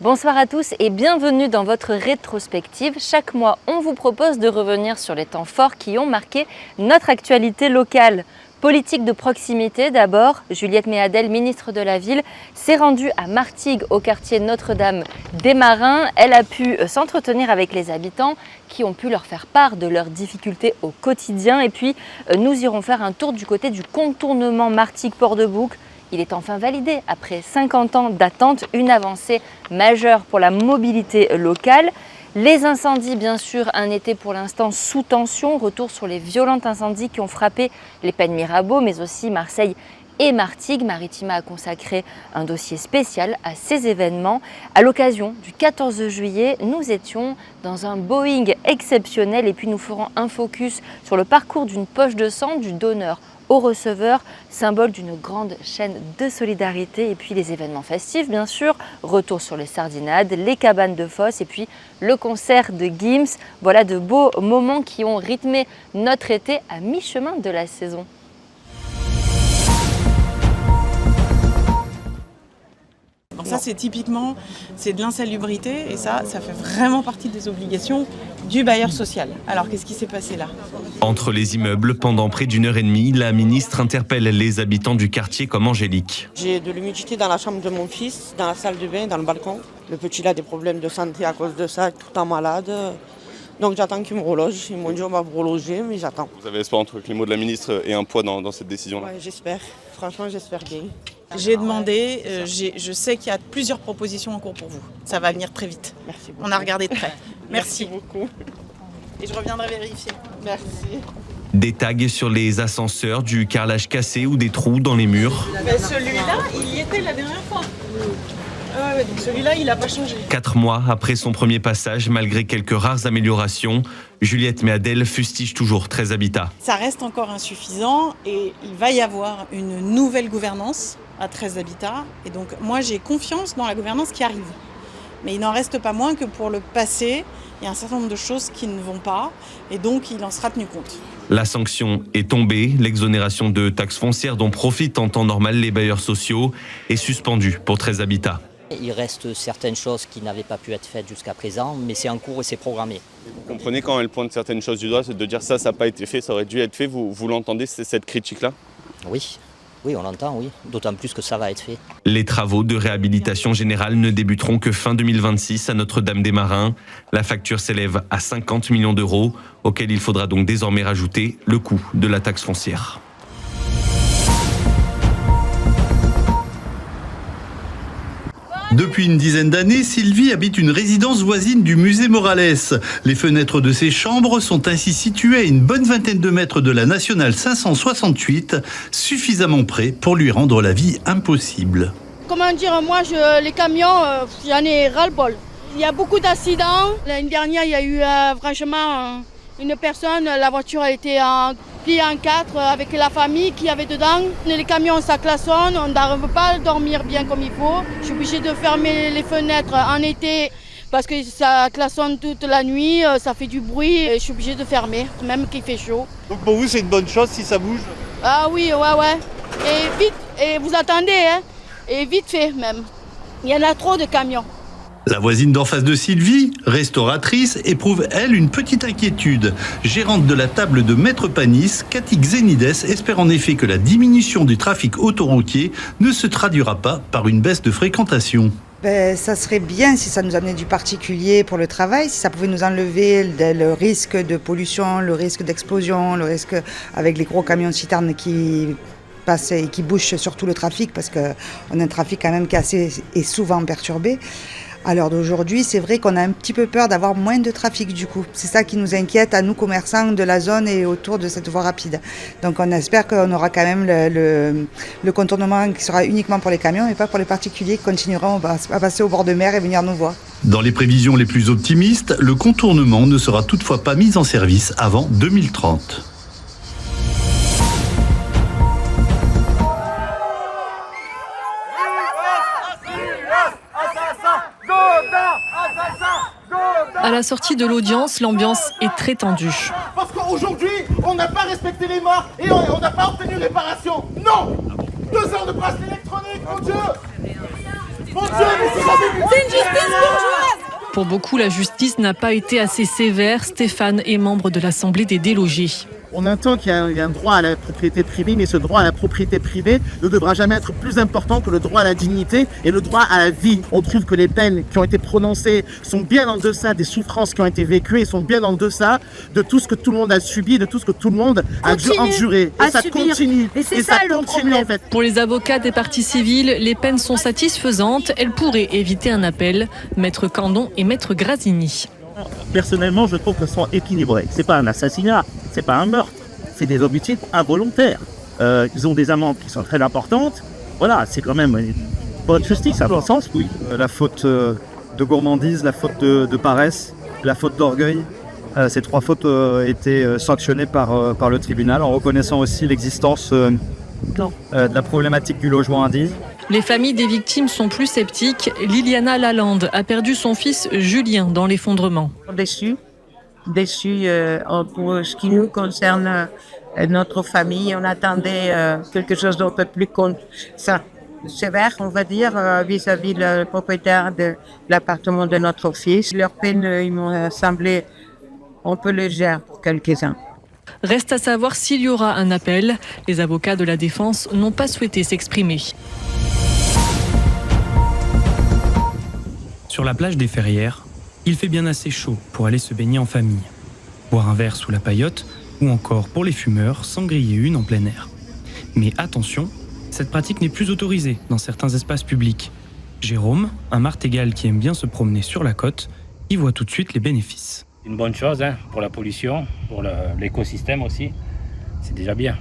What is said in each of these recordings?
Bonsoir à tous et bienvenue dans votre rétrospective. Chaque mois, on vous propose de revenir sur les temps forts qui ont marqué notre actualité locale. Politique de proximité d'abord, Juliette Méadel, ministre de la Ville, s'est rendue à Martigues, au quartier Notre-Dame des Marins. Elle a pu s'entretenir avec les habitants qui ont pu leur faire part de leurs difficultés au quotidien. Et puis, nous irons faire un tour du côté du contournement Martigues-Port-de-Bouc. Il est enfin validé après 50 ans d'attente, une avancée majeure pour la mobilité locale. Les incendies, bien sûr, un été pour l'instant sous tension. Retour sur les violents incendies qui ont frappé les Pennes Mirabeau, mais aussi Marseille et Martigues. Maritima a consacré un dossier spécial à ces événements. À l'occasion du 14 juillet, nous étions dans un Boeing exceptionnel et puis nous ferons un focus sur le parcours d'une poche de sang du donneur au receveur, symbole d'une grande chaîne de solidarité. Et puis les événements festifs, bien sûr, retour sur les sardinades, les cabanes de fosse et puis le concert de Gims. Voilà de beaux moments qui ont rythmé notre été à mi-chemin de la saison. Alors ça, c'est typiquement, c'est de l'insalubrité et ça fait vraiment partie des obligations du bailleur social. Alors, qu'est-ce qui s'est passé là? Entre les immeubles, pendant près d'une heure et demie, la ministre interpelle les habitants du quartier comme Angélique. J'ai de l'humidité dans la chambre de mon fils, dans la salle de bain, dans le balcon. Le petit a des problèmes de santé à cause de ça, tout le temps malade. Donc j'attends qu'ils me relogent. Ils m'ont dit on va vous reloger, mais j'attends. Vous avez espoir entre que les mots de la ministre aient un poids dans cette décision-là? Ouais, j'espère. Franchement, j'espère bien. J'ai demandé, je sais qu'il y a plusieurs propositions en cours pour vous. Ça va venir très vite. Merci beaucoup. On a regardé de près. Merci beaucoup. Et je reviendrai vérifier. Merci. Des tags sur les ascenseurs, du carrelage cassé ou des trous dans les murs. Celui-là, il y était la dernière fois. Ouais, donc celui-là, il n'a pas changé. 4 mois après son premier passage, malgré quelques rares améliorations, Juliette Méadel fustige toujours 13 habitats. Ça reste encore insuffisant et il va y avoir une nouvelle gouvernance à 13 habitats. Et donc moi, j'ai confiance dans la gouvernance qui arrive. Mais il n'en reste pas moins que pour le passé, il y a un certain nombre de choses qui ne vont pas et donc il en sera tenu compte. La sanction est tombée. L'exonération de taxes foncières dont profitent en temps normal les bailleurs sociaux est suspendue pour 13 habitats. Il reste certaines choses qui n'avaient pas pu être faites jusqu'à présent, mais c'est en cours et c'est programmé. Vous comprenez quand elle pointe certaines choses du doigt, c'est de dire ça n'a pas été fait, ça aurait dû être fait. Vous l'entendez, cette critique-là? Oui, on l'entend, oui. D'autant plus que ça va être fait. Les travaux de réhabilitation générale ne débuteront que fin 2026 à Notre-Dame des Marins. La facture s'élève à 50 millions d'euros, auquel il faudra donc désormais rajouter le coût de la taxe foncière. Depuis une dizaine d'années, Sylvie habite une résidence voisine du musée Morales. Les fenêtres de ses chambres sont ainsi situées à une bonne vingtaine de mètres de la nationale 568, suffisamment près pour lui rendre la vie impossible. Comment dire, moi, les camions, j'en ai ras-le-bol. Il y a beaucoup d'accidents. L'année dernière, il y a eu franchement une personne, la voiture a été pliée en 4 avec la famille qui avait dedans. Les camions, ça klaxonne, on n'arrive pas à dormir bien comme il faut. Je suis obligée de fermer les fenêtres en été parce que ça klaxonne toute la nuit, ça fait du bruit. Et je suis obligée de fermer, même qu'il fait chaud. Donc pour vous, c'est une bonne chose si ça bouge? Ah oui, ouais. Et vite, et vous attendez, hein, et vite fait même. Il y en a trop de camions. La voisine d'en face de Sylvie, restauratrice, éprouve, elle, une petite inquiétude. Gérante de la table de Maître Panis, Cathy Xenides espère en effet que la diminution du trafic autoroutier ne se traduira pas par une baisse de fréquentation. Ça serait bien si ça nous amenait du particulier pour le travail, si ça pouvait nous enlever le risque de pollution, le risque d'explosion, le risque avec les gros camions citernes qui passent et qui bouchent sur tout le trafic, parce qu'on a un trafic quand même qui est assez et souvent perturbé. À l'heure d'aujourd'hui, c'est vrai qu'on a un petit peu peur d'avoir moins de trafic du coup. C'est ça qui nous inquiète à nous commerçants de la zone et autour de cette voie rapide. Donc on espère qu'on aura quand même le contournement qui sera uniquement pour les camions et pas pour les particuliers qui continueront à passer au bord de mer et venir nous voir. Dans les prévisions les plus optimistes, le contournement ne sera toutefois pas mis en service avant 2030. À la sortie de l'audience, l'ambiance est très tendue. Parce qu'aujourd'hui, on n'a pas respecté les morts et on n'a pas obtenu réparation. Non! 2 heures de bracelet électronique, mon Dieu! Mon Dieu, mais c'est une justice bourgeoise. Pour beaucoup, la justice n'a pas été assez sévère. Stéphane est membre de l'Assemblée des délogés. On entend qu'il y a un droit à la propriété privée, mais ce droit à la propriété privée ne devra jamais être plus important que le droit à la dignité et le droit à la vie. On trouve que les peines qui ont été prononcées sont bien en deçà des souffrances qui ont été vécues et sont bien en deçà de tout ce que tout le monde a subi, de tout ce que tout le monde a dû endurer. Et ça continue. Et ça continue en fait. Pour les avocats des parties civiles, les peines sont satisfaisantes. Elles pourraient éviter un appel. Maître Candon et Maître Grasini. Personnellement, je trouve qu'elles sont équilibrées. C'est pas un assassinat, c'est pas un meurtre, c'est des homicides involontaires. Ils ont des amendes qui sont très importantes. Voilà, c'est quand même une bonne justice à mon sens, oui. La faute de gourmandise, la faute de paresse, la faute d'orgueil. Ces 3 fautes étaient sanctionnées par le tribunal en reconnaissant aussi l'existence de la problématique du logement indigne. Les familles des victimes sont plus sceptiques. Liliana Lalande a perdu son fils Julien dans l'effondrement. Déçu pour ce qui nous concerne, notre famille. On attendait quelque chose d'un peu plus sévère, on va dire, vis-à-vis le propriétaire de l'appartement de notre fils. Leur peine, ils m'ont semblé un peu légère pour quelques-uns. Reste à savoir s'il y aura un appel. Les avocats de la défense n'ont pas souhaité s'exprimer. Sur la plage des Ferrières, il fait bien assez chaud pour aller se baigner en famille, boire un verre sous la paillote ou encore pour les fumeurs s'en griller une en plein air. Mais attention, cette pratique n'est plus autorisée dans certains espaces publics. Jérôme, un martégal qui aime bien se promener sur la côte, y voit tout de suite les bénéfices. Une bonne chose pour la pollution, pour l'écosystème aussi, c'est déjà bien.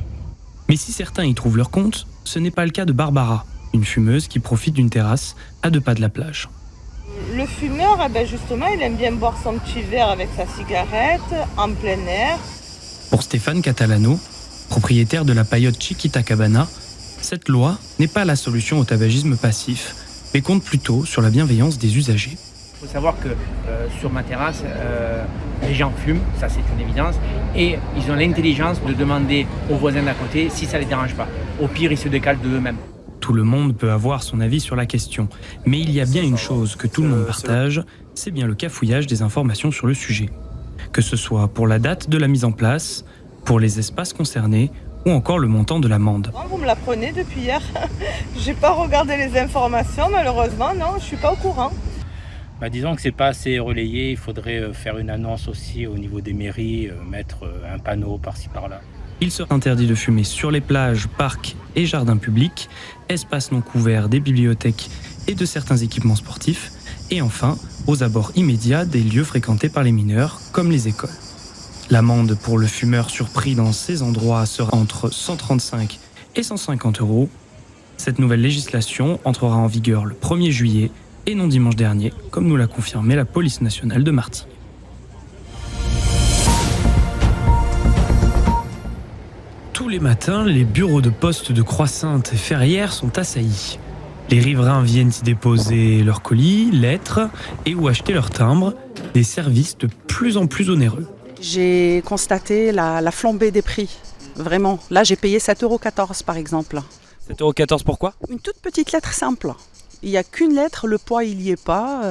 Mais si certains y trouvent leur compte, ce n'est pas le cas de Barbara, une fumeuse qui profite d'une terrasse à 2 pas de la plage. Le fumeur, justement, il aime bien boire son petit verre avec sa cigarette, en plein air. Pour Stéphane Catalano, propriétaire de la paillote Chiquita Cabana, cette loi n'est pas la solution au tabagisme passif, mais compte plutôt sur la bienveillance des usagers. Il faut savoir que sur ma terrasse, les gens fument, ça c'est une évidence, et ils ont l'intelligence de demander aux voisins d'à côté si ça ne les dérange pas. Au pire, ils se décalent de eux-mêmes. Tout le monde peut avoir son avis sur la question, mais il y a bien une chose que tout le monde partage, c'est bien le cafouillage des informations sur le sujet. Que ce soit pour la date de la mise en place, pour les espaces concernés, ou encore le montant de l'amende. Vous me l'apprenez depuis hier. J'ai pas regardé les informations, malheureusement, non, je suis pas au courant. Disons que c'est pas assez relayé, il faudrait faire une annonce aussi au niveau des mairies, mettre un panneau par-ci par-là. Il sera interdit de fumer sur les plages, parcs et jardins publics, espaces non couverts des bibliothèques et de certains équipements sportifs, et enfin aux abords immédiats des lieux fréquentés par les mineurs, comme les écoles. L'amende pour le fumeur surpris dans ces endroits sera entre 135 et 150 €. Cette nouvelle législation entrera en vigueur le 1er juillet et non dimanche dernier, comme nous l'a confirmé la police nationale de Martigues. Tous les matins, les bureaux de poste de Croix-Sainte et Ferrières sont assaillis. Les riverains viennent y déposer leurs colis, lettres et ou acheter leurs timbres, des services de plus en plus onéreux. J'ai constaté la flambée des prix, vraiment. Là, j'ai payé 7,14 € par exemple. 7,14 € pourquoi ? Une toute petite lettre simple. Il n'y a qu'une lettre, le poids il n'y est pas.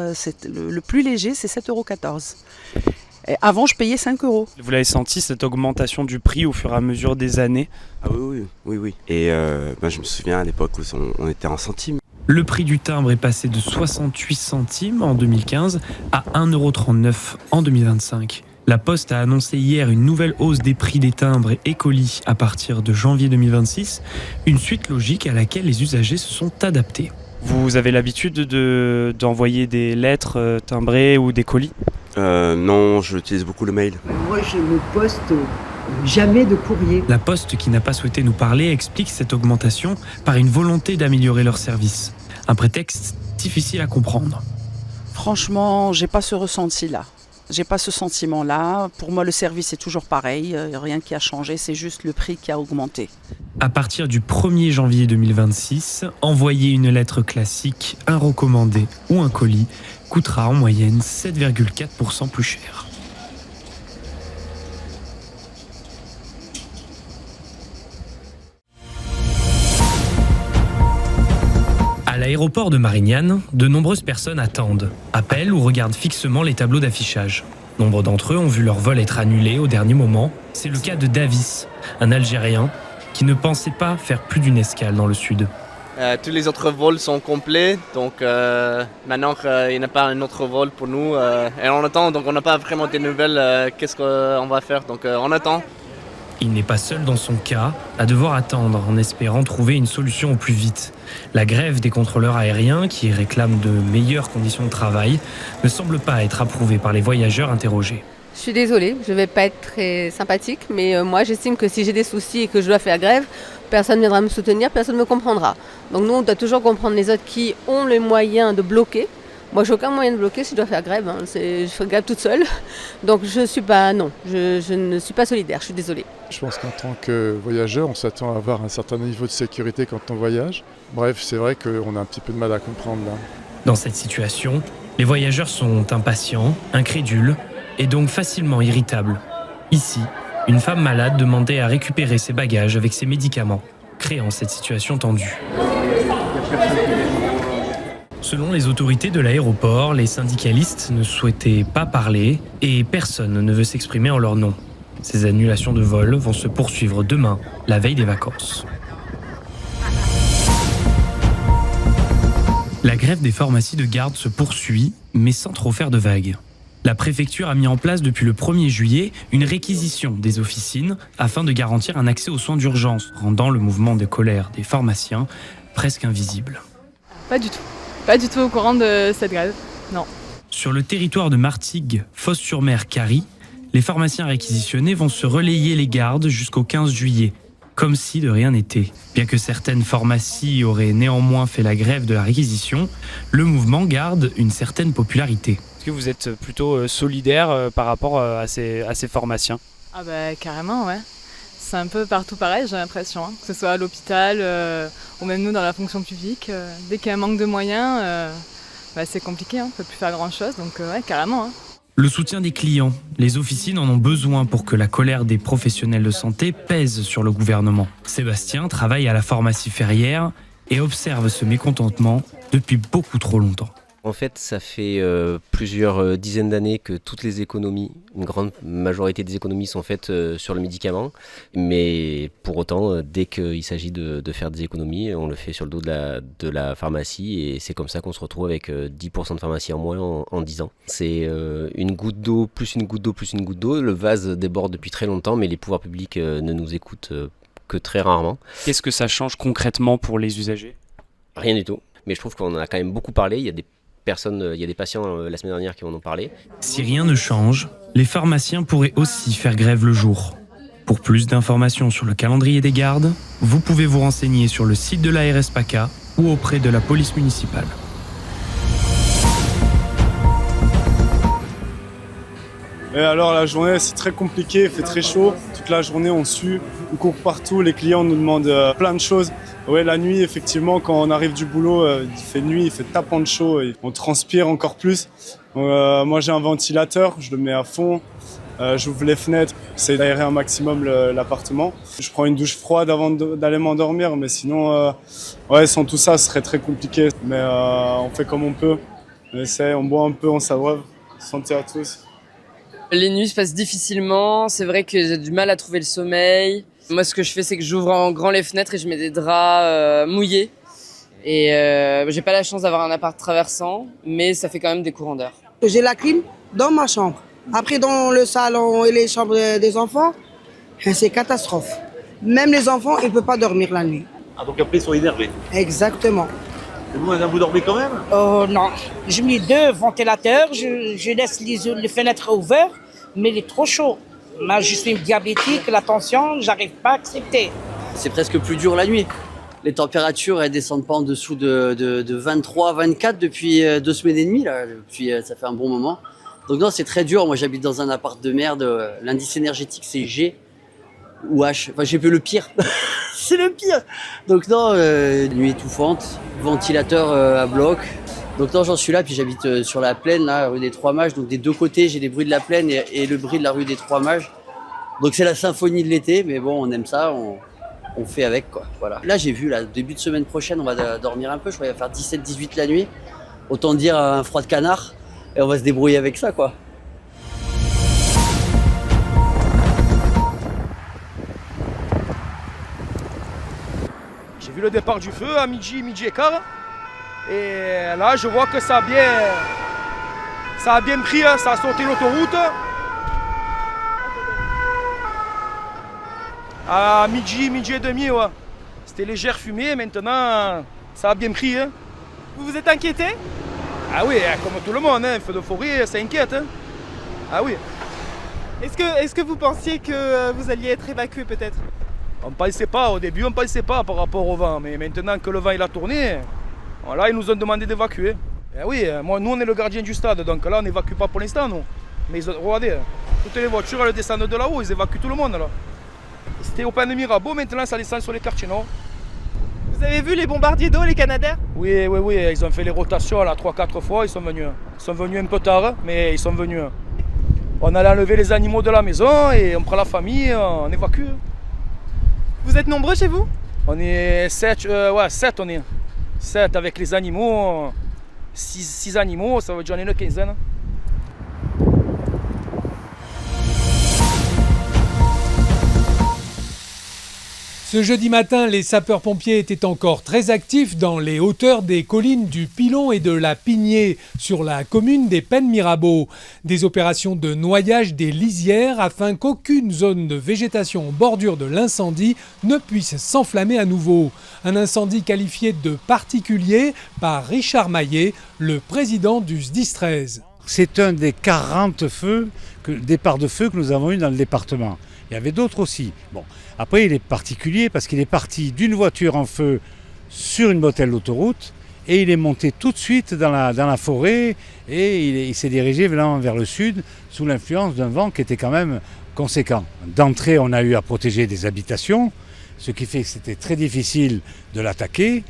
Le plus léger, c'est 7,14 €. Et avant, je payais 5 €. Vous l'avez senti, cette augmentation du prix au fur et à mesure des années ? Ah oui. Et je me souviens à l'époque où on était en centimes. Le prix du timbre est passé de 68 centimes en 2015 à 1,39 € en 2025. La Poste a annoncé hier une nouvelle hausse des prix des timbres et colis à partir de janvier 2026, une suite logique à laquelle les usagers se sont adaptés. Vous avez l'habitude d'envoyer des lettres timbrées ou des colis ? Non, j'utilise beaucoup le mail. Moi, je ne poste jamais de courrier. La Poste, qui n'a pas souhaité nous parler, explique cette augmentation par une volonté d'améliorer leur service. Un prétexte difficile à comprendre. Franchement, j'ai pas ce ressenti-là. J'ai pas ce sentiment-là. Pour moi, le service est toujours pareil. Rien qui a changé, c'est juste le prix qui a augmenté. À partir du 1er janvier 2026, envoyer une lettre classique, un recommandé ou un colis coûtera en moyenne 7,4% plus cher. À la l'aéroport de Marignane, de nombreuses personnes attendent, appellent ou regardent fixement les tableaux d'affichage. Nombre d'entre eux ont vu leur vol être annulé au dernier moment. C'est le cas de Davis, un Algérien qui ne pensait pas faire plus d'une escale dans le sud. Tous les autres vols sont complets, donc maintenant qu'il n'y a pas un autre vol pour nous, et on attend, donc on n'a pas vraiment de nouvelles, qu'est-ce qu'on va faire, donc on attend. Il n'est pas seul dans son cas à devoir attendre en espérant trouver une solution au plus vite. La grève des contrôleurs aériens, qui réclament de meilleures conditions de travail, ne semble pas être approuvée par les voyageurs interrogés. Je suis désolée, je ne vais pas être très sympathique, mais moi j'estime que si j'ai des soucis et que je dois faire grève, personne ne viendra me soutenir, personne ne me comprendra. Donc nous, on doit toujours comprendre les autres qui ont les moyens de bloquer. Moi, j'ai aucun moyen de bloquer si je dois faire grève. Je fais grève toute seule. Donc je ne suis pas solidaire, je suis désolée. Je pense qu'en tant que voyageur, on s'attend à avoir un certain niveau de sécurité quand on voyage. Bref, c'est vrai qu'on a un petit peu de mal à comprendre là. Dans cette situation, les voyageurs sont impatients, incrédules et donc facilement irritables. Ici, une femme malade demandait à récupérer ses bagages avec ses médicaments, créant cette situation tendue. Selon les autorités de l'aéroport, les syndicalistes ne souhaitaient pas parler et personne ne veut s'exprimer en leur nom. Ces annulations de vol vont se poursuivre demain, la veille des vacances. La grève des pharmacies de garde se poursuit, mais sans trop faire de vagues. La préfecture a mis en place depuis le 1er juillet une réquisition des officines afin de garantir un accès aux soins d'urgence, rendant le mouvement de colère des pharmaciens presque invisible. Pas du tout. Pas du tout au courant de cette grève, non. Sur le territoire de Martigues, Fos-sur-Mer, Carie, les pharmaciens réquisitionnés vont se relayer les gardes jusqu'au 15 juillet, comme si de rien n'était. Bien que certaines pharmacies auraient néanmoins fait la grève de la réquisition, le mouvement garde une certaine popularité. Est-ce que vous êtes plutôt solidaire par rapport à ces pharmaciens ? Ah bah carrément, ouais. C'est un peu partout pareil, j'ai l'impression, que ce soit à l'hôpital ou même nous dans la fonction publique. Dès qu'il y a un manque de moyens, c'est compliqué, on ne peut plus faire grand-chose, donc ouais, carrément. Le soutien des clients, les officines en ont besoin pour que la colère des professionnels de santé pèse sur le gouvernement. Sébastien travaille à la pharmacie Ferrière et observe ce mécontentement depuis beaucoup trop longtemps. En fait, ça fait plusieurs dizaines d'années que toutes les économies, une grande majorité des économies sont faites sur le médicament. Mais pour autant, dès qu'il s'agit de faire des économies, on le fait sur le dos de la pharmacie. Et c'est comme ça qu'on se retrouve avec 10% de pharmacie en moins en 10 ans. C'est une goutte d'eau, plus une goutte d'eau, plus une goutte d'eau. Le vase déborde depuis très longtemps, mais les pouvoirs publics ne nous écoutent que très rarement. Qu'est-ce que ça change concrètement pour les usagers ? Rien du tout. Mais je trouve qu'on en a quand même beaucoup parlé. Il y a des patients la semaine dernière qui en ont parlé. Si rien ne change, les pharmaciens pourraient aussi faire grève le jour. Pour plus d'informations sur le calendrier des gardes, vous pouvez vous renseigner sur le site de la RSPACA ou auprès de la police municipale. Et alors la journée c'est très compliqué, il fait très chaud. Toute la journée on sue, on court partout, les clients nous demandent plein de choses. Ouais, la nuit effectivement quand on arrive du boulot, il fait nuit, il fait tapant de chaud et on transpire encore plus. Moi j'ai un ventilateur, je le mets à fond, j'ouvre les fenêtres, j'essaie d'aérer un maximum l'appartement. Je prends une douche froide avant d'aller m'endormir, mais sinon sans tout ça ce serait très compliqué. Mais on fait comme on peut, on essaie, on boit un peu, on s'abreuve. Santé à tous. Les nuits se passent difficilement, c'est vrai que j'ai du mal à trouver le sommeil. Moi ce que je fais c'est que j'ouvre en grand les fenêtres et je mets des draps mouillés. Et j'ai pas la chance d'avoir un appart traversant, mais ça fait quand même des courants d'air. J'ai la clim dans ma chambre. Après dans le salon et les chambres des enfants, c'est catastrophe. Même les enfants, ils ne peuvent pas dormir la nuit. Ah donc après ils sont énervés. Exactement. Et vous dormez quand même? Non, j'ai mis 2 ventilateurs, je laisse les fenêtres ouvertes, mais il est trop chaud. Moi, je suis diabétique, la tension, j'arrive pas à accepter. C'est presque plus dur la nuit. Les températures, elles descendent pas en dessous de 23, 24 depuis 2 semaines et demie, là. Depuis, ça fait un bon moment. Donc non, c'est très dur. Moi, j'habite dans un appart de merde. L'indice énergétique, c'est G ou H. Enfin, j'ai fait le pire. C'est le pire. Donc non, nuit étouffante, ventilateur à bloc. Donc non, j'en suis là, puis j'habite sur la plaine, là, rue des Trois Mages. Donc des deux côtés, j'ai les bruits de la plaine et le bruit de la rue des Trois Mages. Donc c'est la symphonie de l'été, mais bon, on aime ça, on fait avec, quoi. Voilà. Là, j'ai vu, là, début de semaine prochaine, on va dormir un peu. Je crois qu'il va faire 17-18 la nuit. Autant dire un froid de canard. Et on va se débrouiller avec ça, quoi. J'ai vu le départ du feu à midi et quart. Et là, je vois que ça a bien pris, ça a sauté l'autoroute. À midi et demi, ouais. C'était légère fumée, maintenant, ça a bien pris. Hein. Vous vous êtes inquiété? Ah oui, comme tout le monde, un feu de forêt, ça inquiète. Hein. Ah oui. Est-ce que vous pensiez que vous alliez être évacué peut-être? On ne pensait pas, au début on ne pensait pas par rapport au vent, mais maintenant que le vent il a tourné, là ils nous ont demandé d'évacuer. Et oui, nous on est le gardien du stade, donc là on n'évacue pas pour l'instant nous. Mais regardez, toutes les voitures elles descendent de là-haut, ils évacuent tout le monde là. C'était au pan de Mirabeau, maintenant ça descend sur les quartiers nord. Vous avez vu les bombardiers d'eau, les Canadaires? Oui, ils ont fait les rotations là 3-4 fois, ils sont venus. Ils sont venus un peu tard, mais ils sont venus. On allait enlever les animaux de la maison et on prend la famille, on évacue. Vous êtes nombreux chez vous? On est 7, 7 on est. 7 avec les animaux, 6 animaux, ça veut dire une quinzaine. Ce jeudi matin, les sapeurs-pompiers étaient encore très actifs dans les hauteurs des collines du Pilon et de la Pignée, sur la commune des Pennes-Mirabeau. Des opérations de noyage des lisières afin qu'aucune zone de végétation en bordure de l'incendie ne puisse s'enflammer à nouveau. Un incendie qualifié de particulier par Richard Maillet, le président du SDIS 13. C'est un des 40 départs de feu que nous avons eu dans le département. Il y avait d'autres aussi. Bon. Après, il est particulier parce qu'il est parti d'une voiture en feu sur une bretelle d'autoroute et il est monté tout de suite dans la forêt et il s'est dirigé vers le sud sous l'influence d'un vent qui était quand même conséquent. D'entrée, on a eu à protéger des habitations, ce qui fait que c'était très difficile de l'attaquer.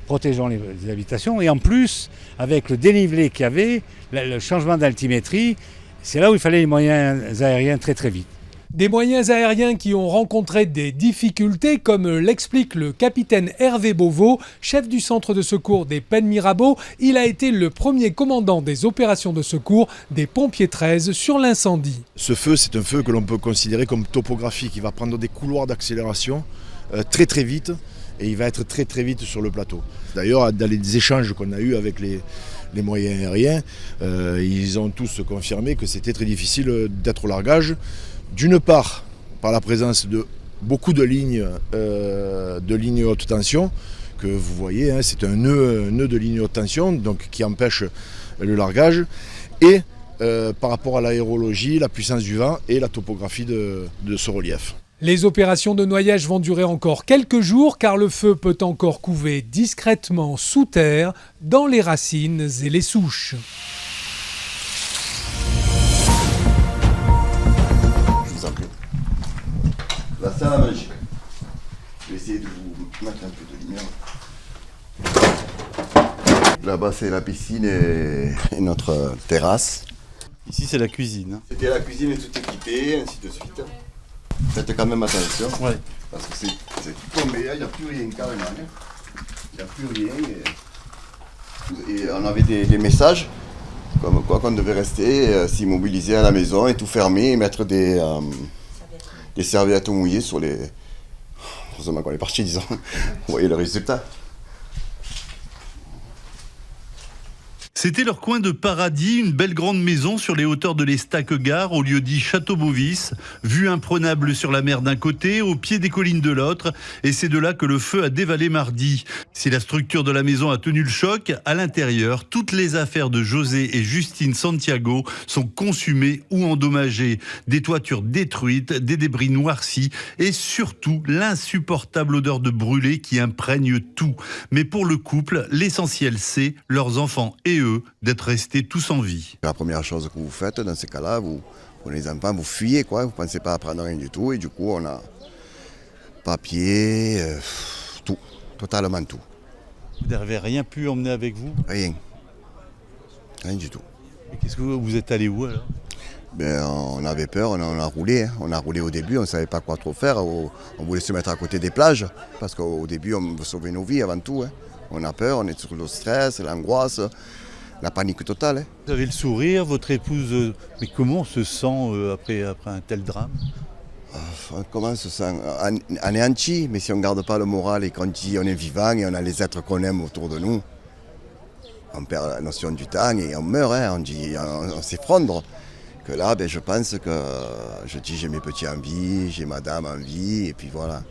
Protégeons les habitations et en plus, avec le dénivelé qu'il y avait, le changement d'altimétrie, c'est là où il fallait les moyens aériens très très vite. Des moyens aériens qui ont rencontré des difficultés, comme l'explique le capitaine Hervé Beauvau, chef du centre de secours des Pennes-Mirabeau. Il a été le premier commandant des opérations de secours des pompiers 13 sur l'incendie. Ce feu, c'est un feu que l'on peut considérer comme topographique. Il va prendre des couloirs d'accélération très très vite et il va être très très vite sur le plateau. D'ailleurs, dans les échanges qu'on a eus avec les moyens aériens, ils ont tous confirmé que c'était très difficile d'être au largage. D'une part, par la présence de beaucoup de lignes haute tension, que vous voyez, hein, c'est un nœud de ligne haute tension donc, qui empêche le largage, et par rapport à l'aérologie, la puissance du vent et la topographie de ce relief. Les opérations de noyage vont durer encore quelques jours car le feu peut encore couver discrètement sous terre dans les racines et les souches. La salle à manger. Je vais essayer de vous mettre un peu de lumière. Là-bas, c'est la piscine et notre terrasse. Ici, c'est la cuisine. C'était la cuisine et tout équipé, ainsi de suite. Faites quand même attention. Ouais. Parce que c'est tout tombé, il n'y a plus rien carrément. Il n'y a plus rien. Et on avait des messages comme quoi qu'on devait rester, s'immobiliser à la maison et tout fermer et mettre des serviettes mouillées sur les... Heureusement qu'on est parti, disons. Vous voyez le résultat. C'était leur coin de paradis, une belle grande maison sur les hauteurs de l'Estaque-Gare, au lieu dit Château-Beauvis, vue imprenable sur la mer d'un côté, au pied des collines de l'autre, et c'est de là que le feu a dévalé mardi. Si la structure de la maison a tenu le choc, à l'intérieur, toutes les affaires de José et Justine Santiago sont consumées ou endommagées. Des toitures détruites, des débris noircis, et surtout l'insupportable odeur de brûlé qui imprègne tout. Mais pour le couple, l'essentiel c'est leurs enfants et eux d'être restés tous en vie. La première chose que vous faites dans ces cas-là, vous prenez les enfants, vous fuyez, quoi. Vous ne pensez pas à prendre rien du tout et du coup on a papier, tout, totalement tout. Vous n'avez rien pu emmener avec vous? Rien du tout. Et qu'est-ce que vous êtes allé où alors? On avait peur, on a roulé. Hein. On a roulé au début, on ne savait pas quoi trop faire. On voulait se mettre à côté des plages parce qu'au début, on veut sauver nos vies avant tout. Hein. On a peur, on est sur le stress, l'angoisse, la panique totale. Hein. Vous avez le sourire, votre épouse, mais comment on se sent après un tel drame? Comment on se sent anéanti, mais si on ne garde pas le moral et qu'on dit on est vivant et on a les êtres qu'on aime autour de nous, on perd la notion du temps et on meurt, hein. On s'effondre. Que là, je pense que je dis j'ai mes petits en vie, j'ai madame en vie, et puis voilà,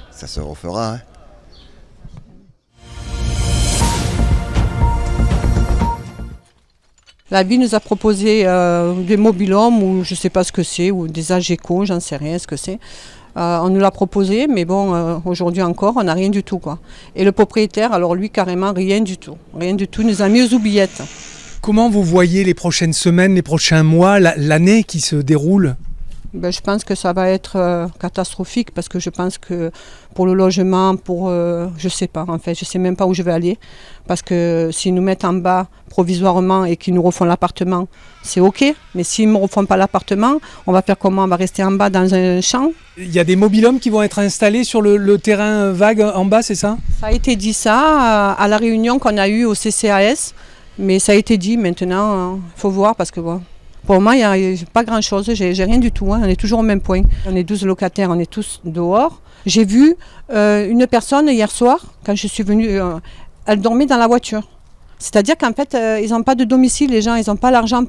ça se refera. Hein. La ville nous a proposé des mobil-homes ou je ne sais pas ce que c'est, ou des AGECO, j'en sais rien ce que c'est. On nous l'a proposé, mais bon, aujourd'hui encore, on n'a rien du tout, quoi. Et le propriétaire, alors lui, carrément, rien du tout, il nous a mis aux oubliettes. Comment vous voyez les prochaines semaines, les prochains mois, l'année qui se déroule? Je pense que ça va être catastrophique parce que je pense que pour le logement, je sais pas, en fait, je sais même pas où je vais aller. Parce que s'ils nous mettent en bas provisoirement et qu'ils nous refont l'appartement, c'est ok. Mais s'ils ne me refont pas l'appartement, on va faire comment? On va rester en bas dans un champ? Il y a des mobil-homes qui vont être installés sur le terrain vague en bas, c'est ça? Ça a été dit ça à la réunion qu'on a eue au CCAS. Mais ça a été dit, maintenant, il faut voir parce que bon, pour moi, il n'y a pas grand-chose, j'ai rien du tout, hein. On est toujours au même point. On est 12 locataires, on est tous dehors. J'ai vu une personne hier soir, quand je suis venue, elle dormait dans la voiture. C'est-à-dire qu'en fait, ils n'ont pas de domicile, les gens, ils n'ont pas l'argent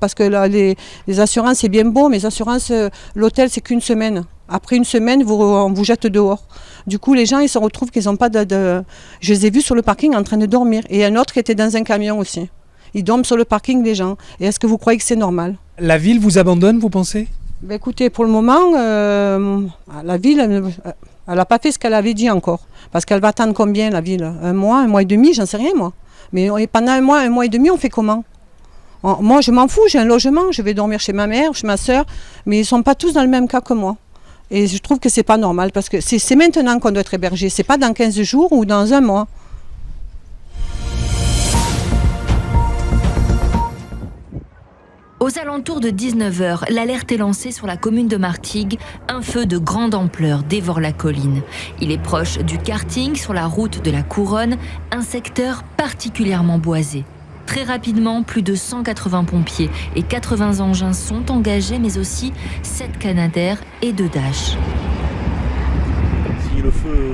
parce que là, les assurances, c'est bien beau, mais les assurances, l'hôtel, c'est qu'une semaine. Après une semaine, on vous jette dehors. Du coup, les gens, ils se retrouvent qu'ils n'ont pas de... Je les ai vus sur le parking en train de dormir. Et un autre qui était dans un camion aussi. Ils dorment sur le parking, les gens. Et est-ce que vous croyez que c'est normal? La ville vous abandonne, vous pensez? Écoutez, pour le moment, la ville, elle n'a pas fait ce qu'elle avait dit encore. Parce qu'elle va attendre combien, la ville? Un mois et demi, j'en sais rien, moi. Mais pendant un mois et demi, on fait comment? Moi, je m'en fous, j'ai un logement, je vais dormir chez ma mère, chez ma soeur. Mais ils ne sont pas tous dans le même cas que moi. Et je trouve que c'est pas normal parce que c'est maintenant qu'on doit être hébergé, c'est pas dans 15 jours ou dans un mois. Aux alentours de 19h, l'alerte est lancée sur la commune de Martigues. Un feu de grande ampleur dévore la colline. Il est proche du karting sur la route de la Couronne, un secteur particulièrement boisé. Très rapidement, plus de 180 pompiers et 80 engins sont engagés, mais aussi 7 Canadair et 2 Dash.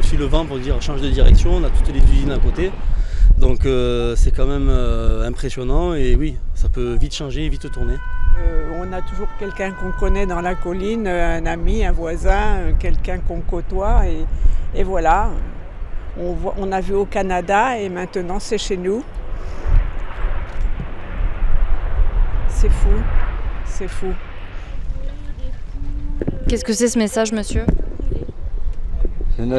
Si le vent, pour dire, change de direction, on a toutes les usines à côté. Donc c'est quand même impressionnant et oui, ça peut vite changer, vite tourner. On a toujours quelqu'un qu'on connaît dans la colline, un ami, un voisin, quelqu'un qu'on côtoie et voilà. On a vu au Canada et maintenant c'est chez nous. C'est fou. Qu'est-ce que c'est ce message, monsieur? C'est une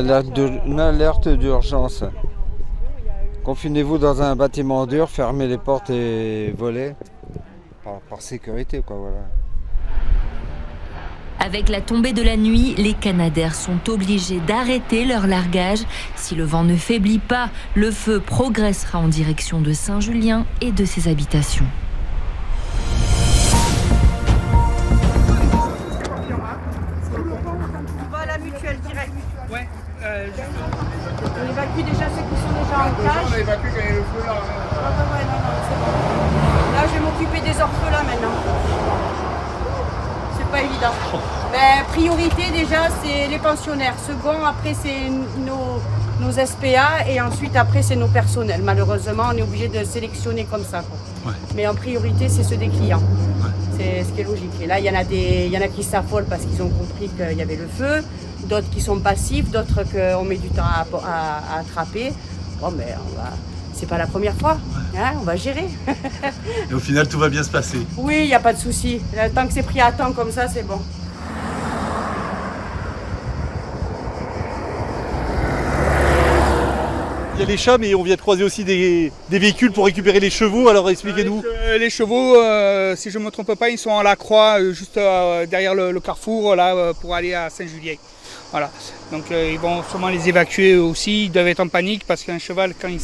alerte d'urgence. Confinez-vous dans un bâtiment dur, fermez les portes et volez. Par sécurité, quoi, voilà. Avec la tombée de la nuit, les Canadair sont obligés d'arrêter leur largage. Si le vent ne faiblit pas, le feu progressera en direction de Saint-Julien et de ses habitations. On va à la mutuelle direct. Ouais. On évacue déjà ceux qui sont déjà en cage. On évacue quand il y a le feu là. Non, c'est bon. Là, je vais m'occuper des orphelins maintenant. C'est pas évident. Priorité déjà, c'est les pensionnaires. Second, après, c'est nos SPA et ensuite, après, c'est nos personnels. Malheureusement, on est obligé de sélectionner comme ça, quoi. Ouais. Mais en priorité, c'est ceux des clients. Ouais. C'est ce qui est logique. Et là, il y en a qui s'affolent parce qu'ils ont compris qu'il y avait le feu. D'autres qui sont passifs, d'autres qu'on met du temps à attraper. Bon, mais c'est pas la première fois, hein, on va gérer. Et au final, tout va bien se passer. Oui, il n'y a pas de souci. Tant que c'est pris à temps comme ça, c'est bon. Il y a les chats, mais on vient de croiser aussi des véhicules pour récupérer les chevaux, alors expliquez-nous. Les chevaux, si je ne me trompe pas, ils sont à la croix, juste derrière le carrefour, là, pour aller à Saint-Julien. Voilà. Donc ils vont sûrement les évacuer eux aussi, ils doivent être en panique parce qu'un cheval, quand il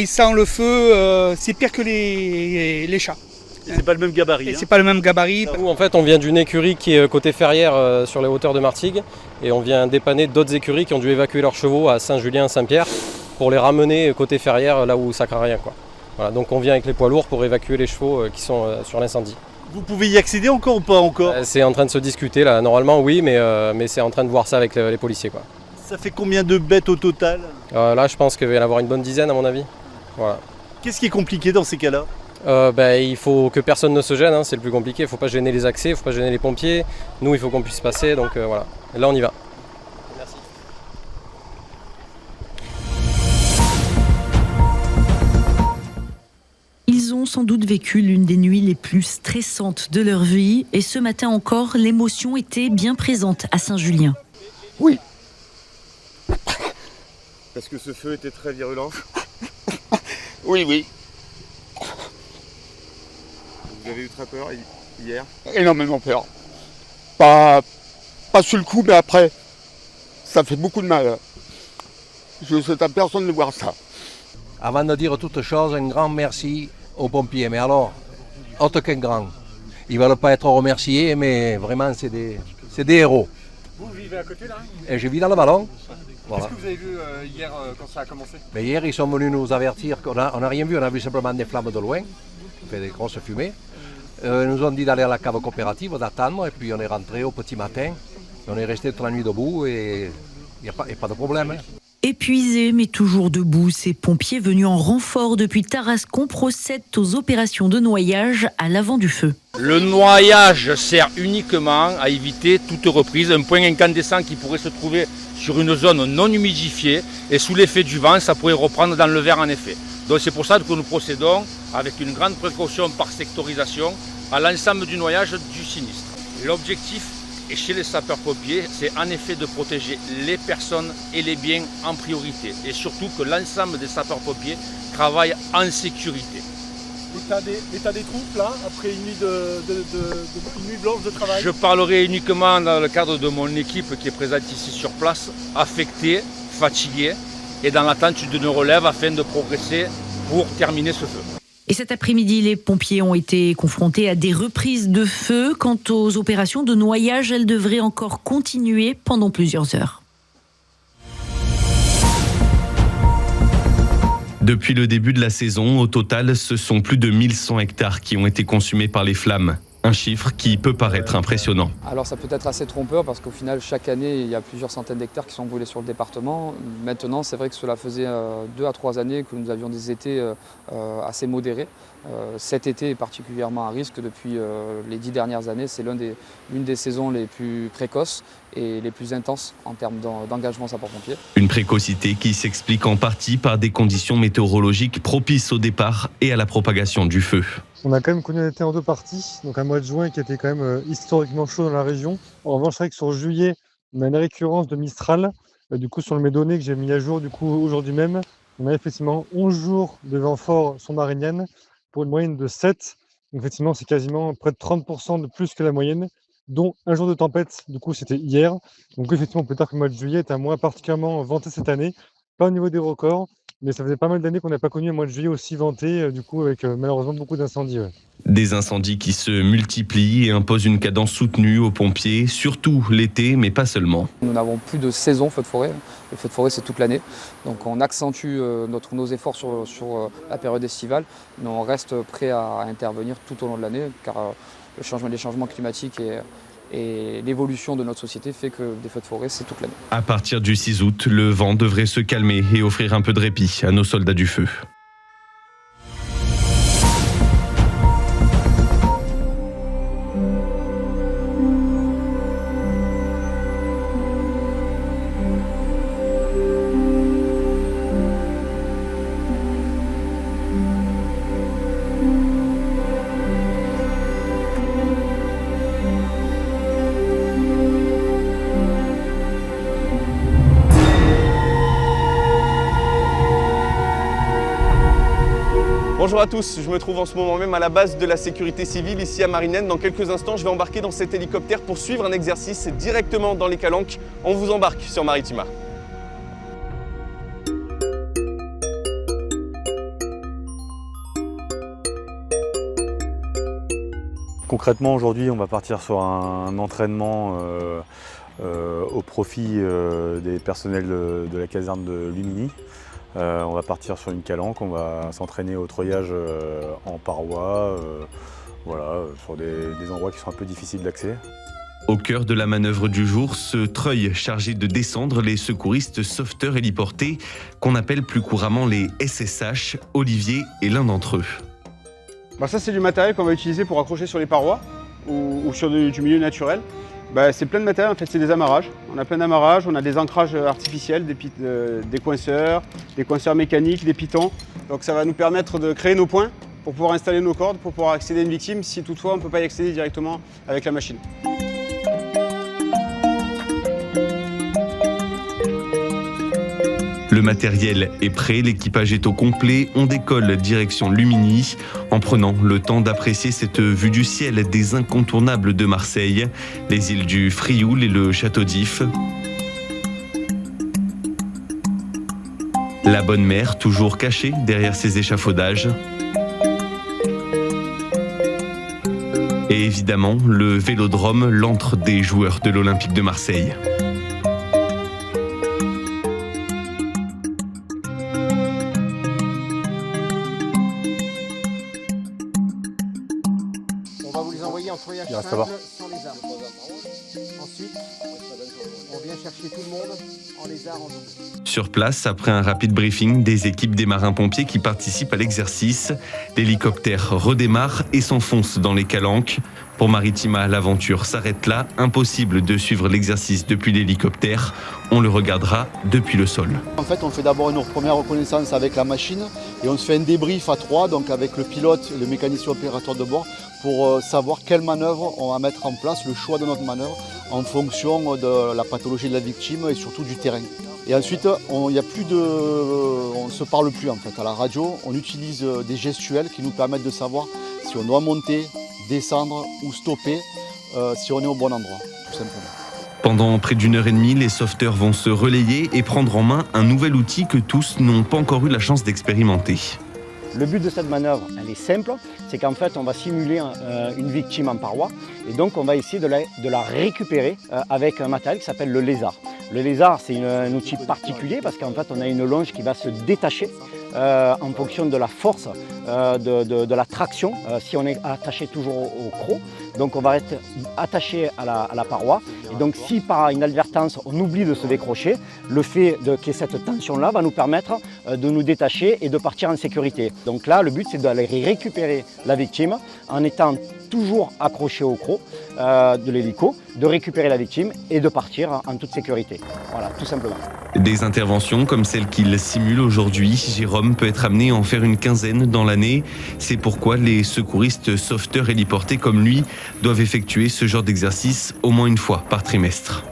sent le feu, c'est pire que les chats. Et c'est pas le même gabarit. Et c'est pas le même gabarit. Nous, en fait, on vient d'une écurie qui est côté Ferrières sur les hauteurs de Martigues et on vient dépanner d'autres écuries qui ont dû évacuer leurs chevaux à Saint-Julien, Saint-Pierre pour les ramener côté Ferrières là où ça craint rien, quoi. Voilà, donc on vient avec les poids lourds pour évacuer les chevaux qui sont sur l'incendie. Vous pouvez y accéder encore ou pas encore? C'est en train de se discuter là, normalement oui, mais c'est en train de voir ça avec les policiers, quoi. Ça fait combien de bêtes au total? Là, je pense qu'il va y en avoir une bonne dizaine à mon avis. Voilà. Qu'est-ce qui est compliqué dans ces cas-là? Il faut que personne ne se gêne, hein, c'est le plus compliqué. Il ne faut pas gêner les accès, il ne faut pas gêner les pompiers. Nous, il faut qu'on puisse passer, donc voilà. Et là, on y va. Merci. Ils ont sans doute vécu l'une des nuits les plus stressantes de leur vie. Et ce matin encore, l'émotion était bien présente à Saint-Julien. Oui. Parce que ce feu était très virulent. Oui, oui. Vous avez eu très peur hier? Énormément peur. Pas sur le coup, mais après, ça fait beaucoup de mal. Je ne souhaite à personne de voir ça. Avant de dire toute chose, un grand merci aux pompiers. Mais alors, autre qu'un grand. Ils ne veulent pas être remerciés, mais vraiment, c'est des héros. Vous vivez à côté là? Et je vis dans le ballon. Voilà. Qu'est-ce que vous avez vu hier quand ça a commencé? Mais hier, ils sont venus nous avertir qu'on n'a rien vu, on a vu simplement des flammes de loin, on fait des grosses fumées. Ils nous ont dit d'aller à la cave coopérative, d'attendre, et puis on est rentré au petit matin. On est resté toute la nuit debout et il n'y a pas de problème. Hein. Épuisés mais toujours debout, ces pompiers venus en renfort depuis Tarascon procèdent aux opérations de noyage à l'avant du feu. Le noyage sert uniquement à éviter toute reprise. Un point incandescent qui pourrait se trouver sur une zone non humidifiée et sous l'effet du vent, ça pourrait reprendre dans le verre en effet. Donc c'est pour ça que nous procédons avec une grande précaution par sectorisation à l'ensemble du noyage du sinistre. L'objectif et chez les sapeurs-pompiers, c'est en effet de protéger les personnes et les biens en priorité. Et surtout que l'ensemble des sapeurs-pompiers travaillent en sécurité. L'état des troupes là, après une nuit blanche de travail? Je parlerai uniquement dans le cadre de mon équipe qui est présente ici sur place, affectée, fatiguée et dans l'attente d'une relève afin de progresser pour terminer ce feu. Et cet après-midi, les pompiers ont été confrontés à des reprises de feu. Quant aux opérations de noyage, elles devraient encore continuer pendant plusieurs heures. Depuis le début de la saison, au total, ce sont plus de 1100 hectares qui ont été consumés par les flammes. Un chiffre qui peut paraître impressionnant. Alors ça peut être assez trompeur parce qu'au final chaque année il y a plusieurs centaines d'hectares qui sont brûlés sur le département. Maintenant c'est vrai que cela faisait 2 à 3 années que nous avions des étés assez modérés. Cet été est particulièrement à risque depuis les 10 dernières années. C'est l'une des saisons les plus précoces et les plus intenses en termes d'engagement sapeurs-pompiers. Une précocité qui s'explique en partie par des conditions météorologiques propices au départ et à la propagation du feu. On a quand même connu un été en 2 parties, donc un mois de juin qui était quand même historiquement chaud dans la région. En revanche, c'est vrai que sur juillet, on a une récurrence de Mistral. Du coup, sur mes données que j'ai mis à jour aujourd'hui même, on a effectivement 11 jours de vent fort sous-marinienne pour une moyenne de 7. Donc effectivement, c'est quasiment près de 30% de plus que la moyenne, dont un jour de tempête, du coup c'était hier. Donc effectivement, on peut dire que le mois de juillet est un mois particulièrement vanté cette année, pas au niveau des records, mais ça faisait pas mal d'années qu'on n'a pas connu un mois de juillet aussi vanté, du coup avec malheureusement beaucoup d'incendies. Ouais. Des incendies qui se multiplient et imposent une cadence soutenue aux pompiers, surtout l'été, mais pas seulement. Nous n'avons plus de saison feu de forêt. Le feu de forêt, c'est toute l'année. Donc on accentue nos efforts sur la période estivale, mais on reste prêt à intervenir tout au long de l'année, car les changements climatiques et l'évolution de notre société fait que des feux de forêt, c'est toute l'année. À partir du 6 août, le vent devrait se calmer et offrir un peu de répit à nos soldats du feu. Bonjour à tous, je me trouve en ce moment même à la base de la sécurité civile ici à Marignane. Dans quelques instants, je vais embarquer dans cet hélicoptère pour suivre un exercice directement dans les Calanques. On vous embarque sur Maritima. Concrètement, aujourd'hui, on va partir sur un entraînement au profit des personnels de la caserne de Lumini. On va partir sur une calanque, on va s'entraîner au treuillage en parois, sur des endroits qui sont un peu difficiles d'accès. Au cœur de la manœuvre du jour, ce treuil chargé de descendre les secouristes sauveteurs héliportés, qu'on appelle plus couramment les SSH. Olivier est l'un d'entre eux. Ça, c'est du matériel qu'on va utiliser pour accrocher sur les parois ou sur du milieu naturel. C'est plein de matériel, en fait, c'est des amarrages. On a plein d'amarrages, on a des ancrages artificiels, des coinceurs mécaniques, des pitons. Donc ça va nous permettre de créer nos points pour pouvoir installer nos cordes, pour pouvoir accéder à une victime si toutefois on ne peut pas y accéder directement avec la machine. Le matériel est prêt, l'équipage est au complet, on décolle direction Lumini en prenant le temps d'apprécier cette vue du ciel des incontournables de Marseille, les îles du Frioul et le château d'If. La bonne mer toujours cachée derrière ces échafaudages. Et évidemment, le Vélodrome, l'antre des joueurs de l'Olympique de Marseille. On va vous les envoyer en treuillage simple, sans les armes. Ensuite, on vient chercher tout le monde en lézard en double. Sur place, après un rapide briefing des équipes des marins-pompiers qui participent à l'exercice, l'hélicoptère redémarre et s'enfonce dans les calanques. Pour Maritima, l'aventure s'arrête là. Impossible de suivre l'exercice depuis l'hélicoptère. On le regardera depuis le sol. En fait, on fait d'abord une première reconnaissance avec la machine et on se fait un débrief à 3, donc avec le pilote et le mécanicien opérateur de bord, pour savoir quelle manœuvre on va mettre en place, le choix de notre manœuvre, en fonction de la pathologie de la victime et surtout du terrain. Et ensuite, on ne se parle plus en fait. À la radio, on utilise des gestuels qui nous permettent de savoir si on doit monter, descendre ou stopper, si on est au bon endroit, tout simplement. Pendant près d'une heure et demie, les sauveteurs vont se relayer et prendre en main un nouvel outil que tous n'ont pas encore eu la chance d'expérimenter. Le but de cette manœuvre, elle est simple, c'est qu'en fait on va simuler une victime en paroi et donc on va essayer de la récupérer avec un matériel qui s'appelle le lézard. Le lézard, c'est un outil particulier parce qu'en fait on a une longe qui va se détacher en fonction de la force de la traction si on est attaché toujours au croc. Donc on va être attaché à la paroi et donc si par inadvertance on oublie de se décrocher, le fait qu'il y ait cette tension-là va nous permettre de nous détacher et de partir en sécurité. Donc là, le but c'est d'aller récupérer la victime en étant toujours accroché au croc de l'hélico, de récupérer la victime et de partir en toute sécurité. Voilà, tout simplement. Des interventions comme celle qu'il simule aujourd'hui, Jérôme peut être amené à en faire une quinzaine dans l'année. C'est pourquoi les secouristes sauveteurs héliportés comme lui doivent effectuer ce genre d'exercice au moins une fois par trimestre.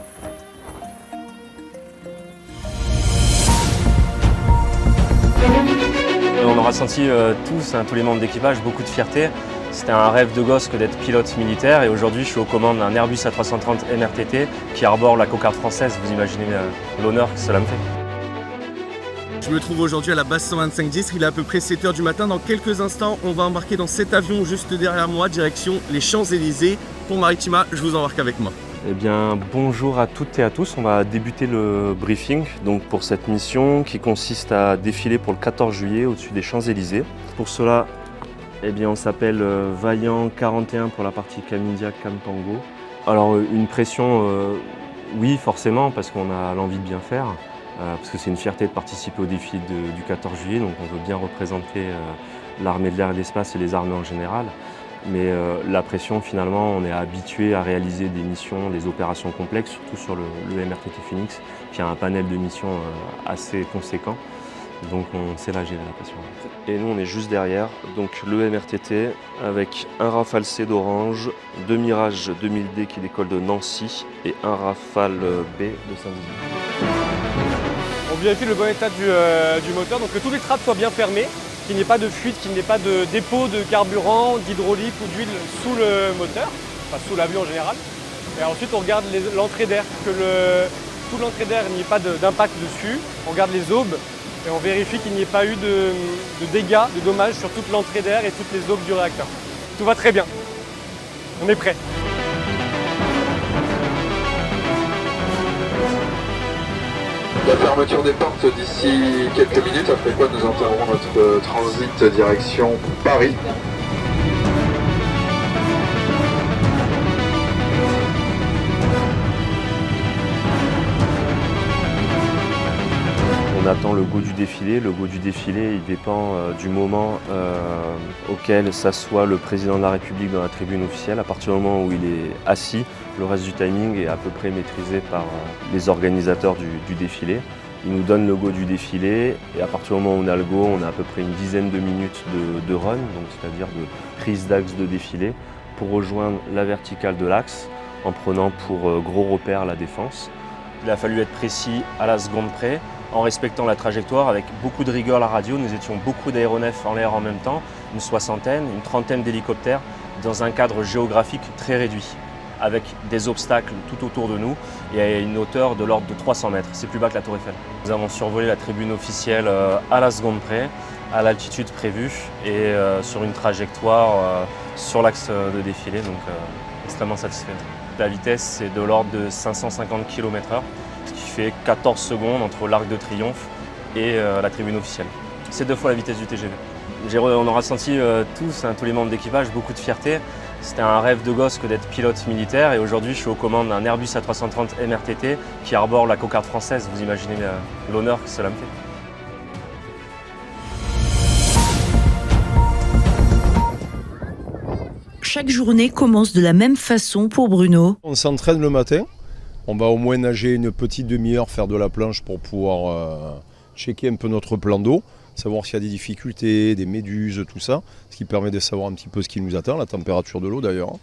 On aura senti tous les membres d'équipage, beaucoup de fierté. C'était un rêve de gosse que d'être pilote militaire et aujourd'hui je suis aux commandes d'un Airbus A330 MRTT qui arbore la cocarde française. Vous imaginez l'honneur que cela me fait. Je me trouve aujourd'hui à la base 125-10, il est à peu près 7h du matin. Dans quelques instants, on va embarquer dans cet avion juste derrière moi, direction les Champs-Élysées. Pour Maritima, je vous embarque avec moi. Eh bien, bonjour à toutes et à tous. On va débuter le briefing donc pour cette mission qui consiste à défiler pour le 14 juillet au-dessus des Champs-Élysées. Pour cela, eh bien, on s'appelle Vaillant 41 pour la partie Camindia Campango. Alors, une pression, oui, forcément, parce qu'on a l'envie de bien faire. Parce que c'est une fierté de participer au défi du 14 juillet, donc on veut bien représenter l'armée de l'air et de l'espace et les armées en général. Mais la pression, finalement, on est habitué à réaliser des missions, des opérations complexes, surtout sur le MRTT Phoenix, qui a un panel de missions assez conséquent. Donc on sait la gérer, la pression. Et nous, on est juste derrière, donc le MRTT, avec un Rafale C d'Orange, 2 Mirage 2000D qui décollent de Nancy et un Rafale B de Saint-Dizier. On vérifie le bon état du moteur, donc que tous les trappes soient bien fermés, qu'il n'y ait pas de fuite, qu'il n'y ait pas de dépôt de carburant, d'hydraulique ou d'huile sous le moteur, enfin sous l'avion en général. Et ensuite on regarde l'entrée d'air, que tout l'entrée d'air n'y ait pas d'impact dessus. On regarde les aubes et on vérifie qu'il n'y ait pas eu de dégâts, de dommages sur toute l'entrée d'air et toutes les aubes du réacteur. Tout va très bien. On est prêt. La fermeture des portes d'ici quelques minutes, après quoi nous enterrons notre transit direction Paris. On attend le go du défilé. Le go du défilé, il dépend du moment auquel s'assoit le président de la République dans la tribune officielle. À partir du moment où il est assis, le reste du timing est à peu près maîtrisé par les organisateurs du défilé. Ils nous donnent le go du défilé et à partir du moment où on a le go, on a à peu près une dizaine de minutes de run, donc c'est-à-dire de prise d'axe de défilé, pour rejoindre la verticale de l'axe en prenant pour gros repère la défense. Il a fallu être précis à la seconde près, en respectant la trajectoire avec beaucoup de rigueur à la radio. Nous étions beaucoup d'aéronefs en l'air en même temps, une soixantaine, une trentaine d'hélicoptères dans un cadre géographique très réduit, avec des obstacles tout autour de nous et à une hauteur de l'ordre de 300 mètres. C'est plus bas que la Tour Eiffel. Nous avons survolé la tribune officielle à la seconde près, à l'altitude prévue et sur une trajectoire sur l'axe de défilé, donc extrêmement satisfait. La vitesse, c'est de l'ordre de 550 km/h. Ce qui fait 14 secondes entre l'Arc de Triomphe et la tribune officielle. C'est 2 fois la vitesse du TGV. On aura senti tous les membres d'équipage, beaucoup de fierté. C'était un rêve de gosse que d'être pilote militaire et aujourd'hui je suis aux commandes d'un Airbus A330 MRTT qui arbore la cocarde française. Vous imaginez l'honneur que cela me fait. Chaque journée commence de la même façon pour Bruno. On s'entraîne le matin. On va au moins nager une petite demi-heure, faire de la planche pour pouvoir checker un peu notre plan d'eau, savoir s'il y a des difficultés, des méduses, tout ça, ce qui permet de savoir un petit peu ce qui nous attend, la température de l'eau d'ailleurs.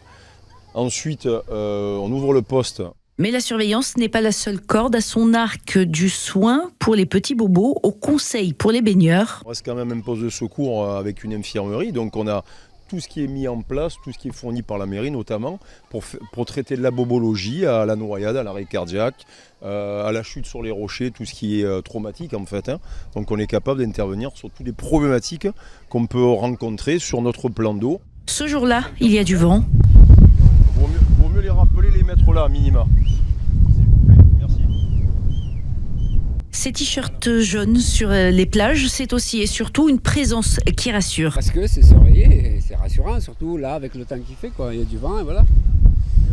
Ensuite, on ouvre le poste. Mais la surveillance n'est pas la seule corde à son arc. Du soin pour les petits bobos au conseil pour les baigneurs. On reste quand même un poste de secours avec une infirmerie, donc on a tout ce qui est mis en place, tout ce qui est fourni par la mairie notamment, pour traiter de la bobologie, à la noyade, à l'arrêt cardiaque, à la chute sur les rochers, tout ce qui est traumatique en fait. Donc on est capable d'intervenir sur toutes les problématiques qu'on peut rencontrer sur notre plan d'eau. Ce jour-là, il y a du vent. Vaut mieux les rappeler, les mettre là, à minima. Ces t-shirts jaunes sur les plages, c'est aussi et surtout une présence qui rassure. Parce que c'est surveillé et c'est rassurant, surtout là avec le temps qu'il fait, quoi. Il y a du vent et voilà.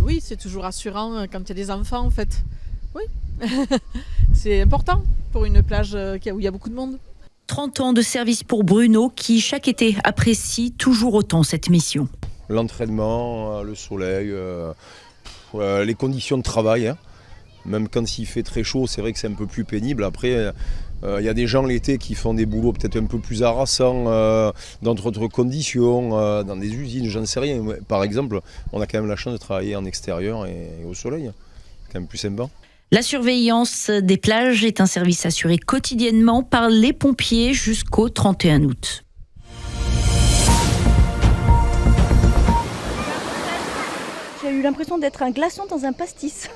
Oui, c'est toujours rassurant quand il y a des enfants en fait. Oui, c'est important pour une plage où il y a beaucoup de monde. 30 ans de service pour Bruno qui chaque été apprécie toujours autant cette mission. L'entraînement, le soleil, les conditions de travail. Même quand il fait très chaud, c'est vrai que c'est un peu plus pénible. Après, il y a des gens l'été qui font des boulots peut-être un peu plus harassants, dans d'autres conditions, dans des usines, j'en sais rien. Par exemple, on a quand même la chance de travailler en extérieur et au soleil. C'est quand même plus sympa. La surveillance des plages est un service assuré quotidiennement par les pompiers jusqu'au 31 août. J'ai eu l'impression d'être un glaçon dans un pastis.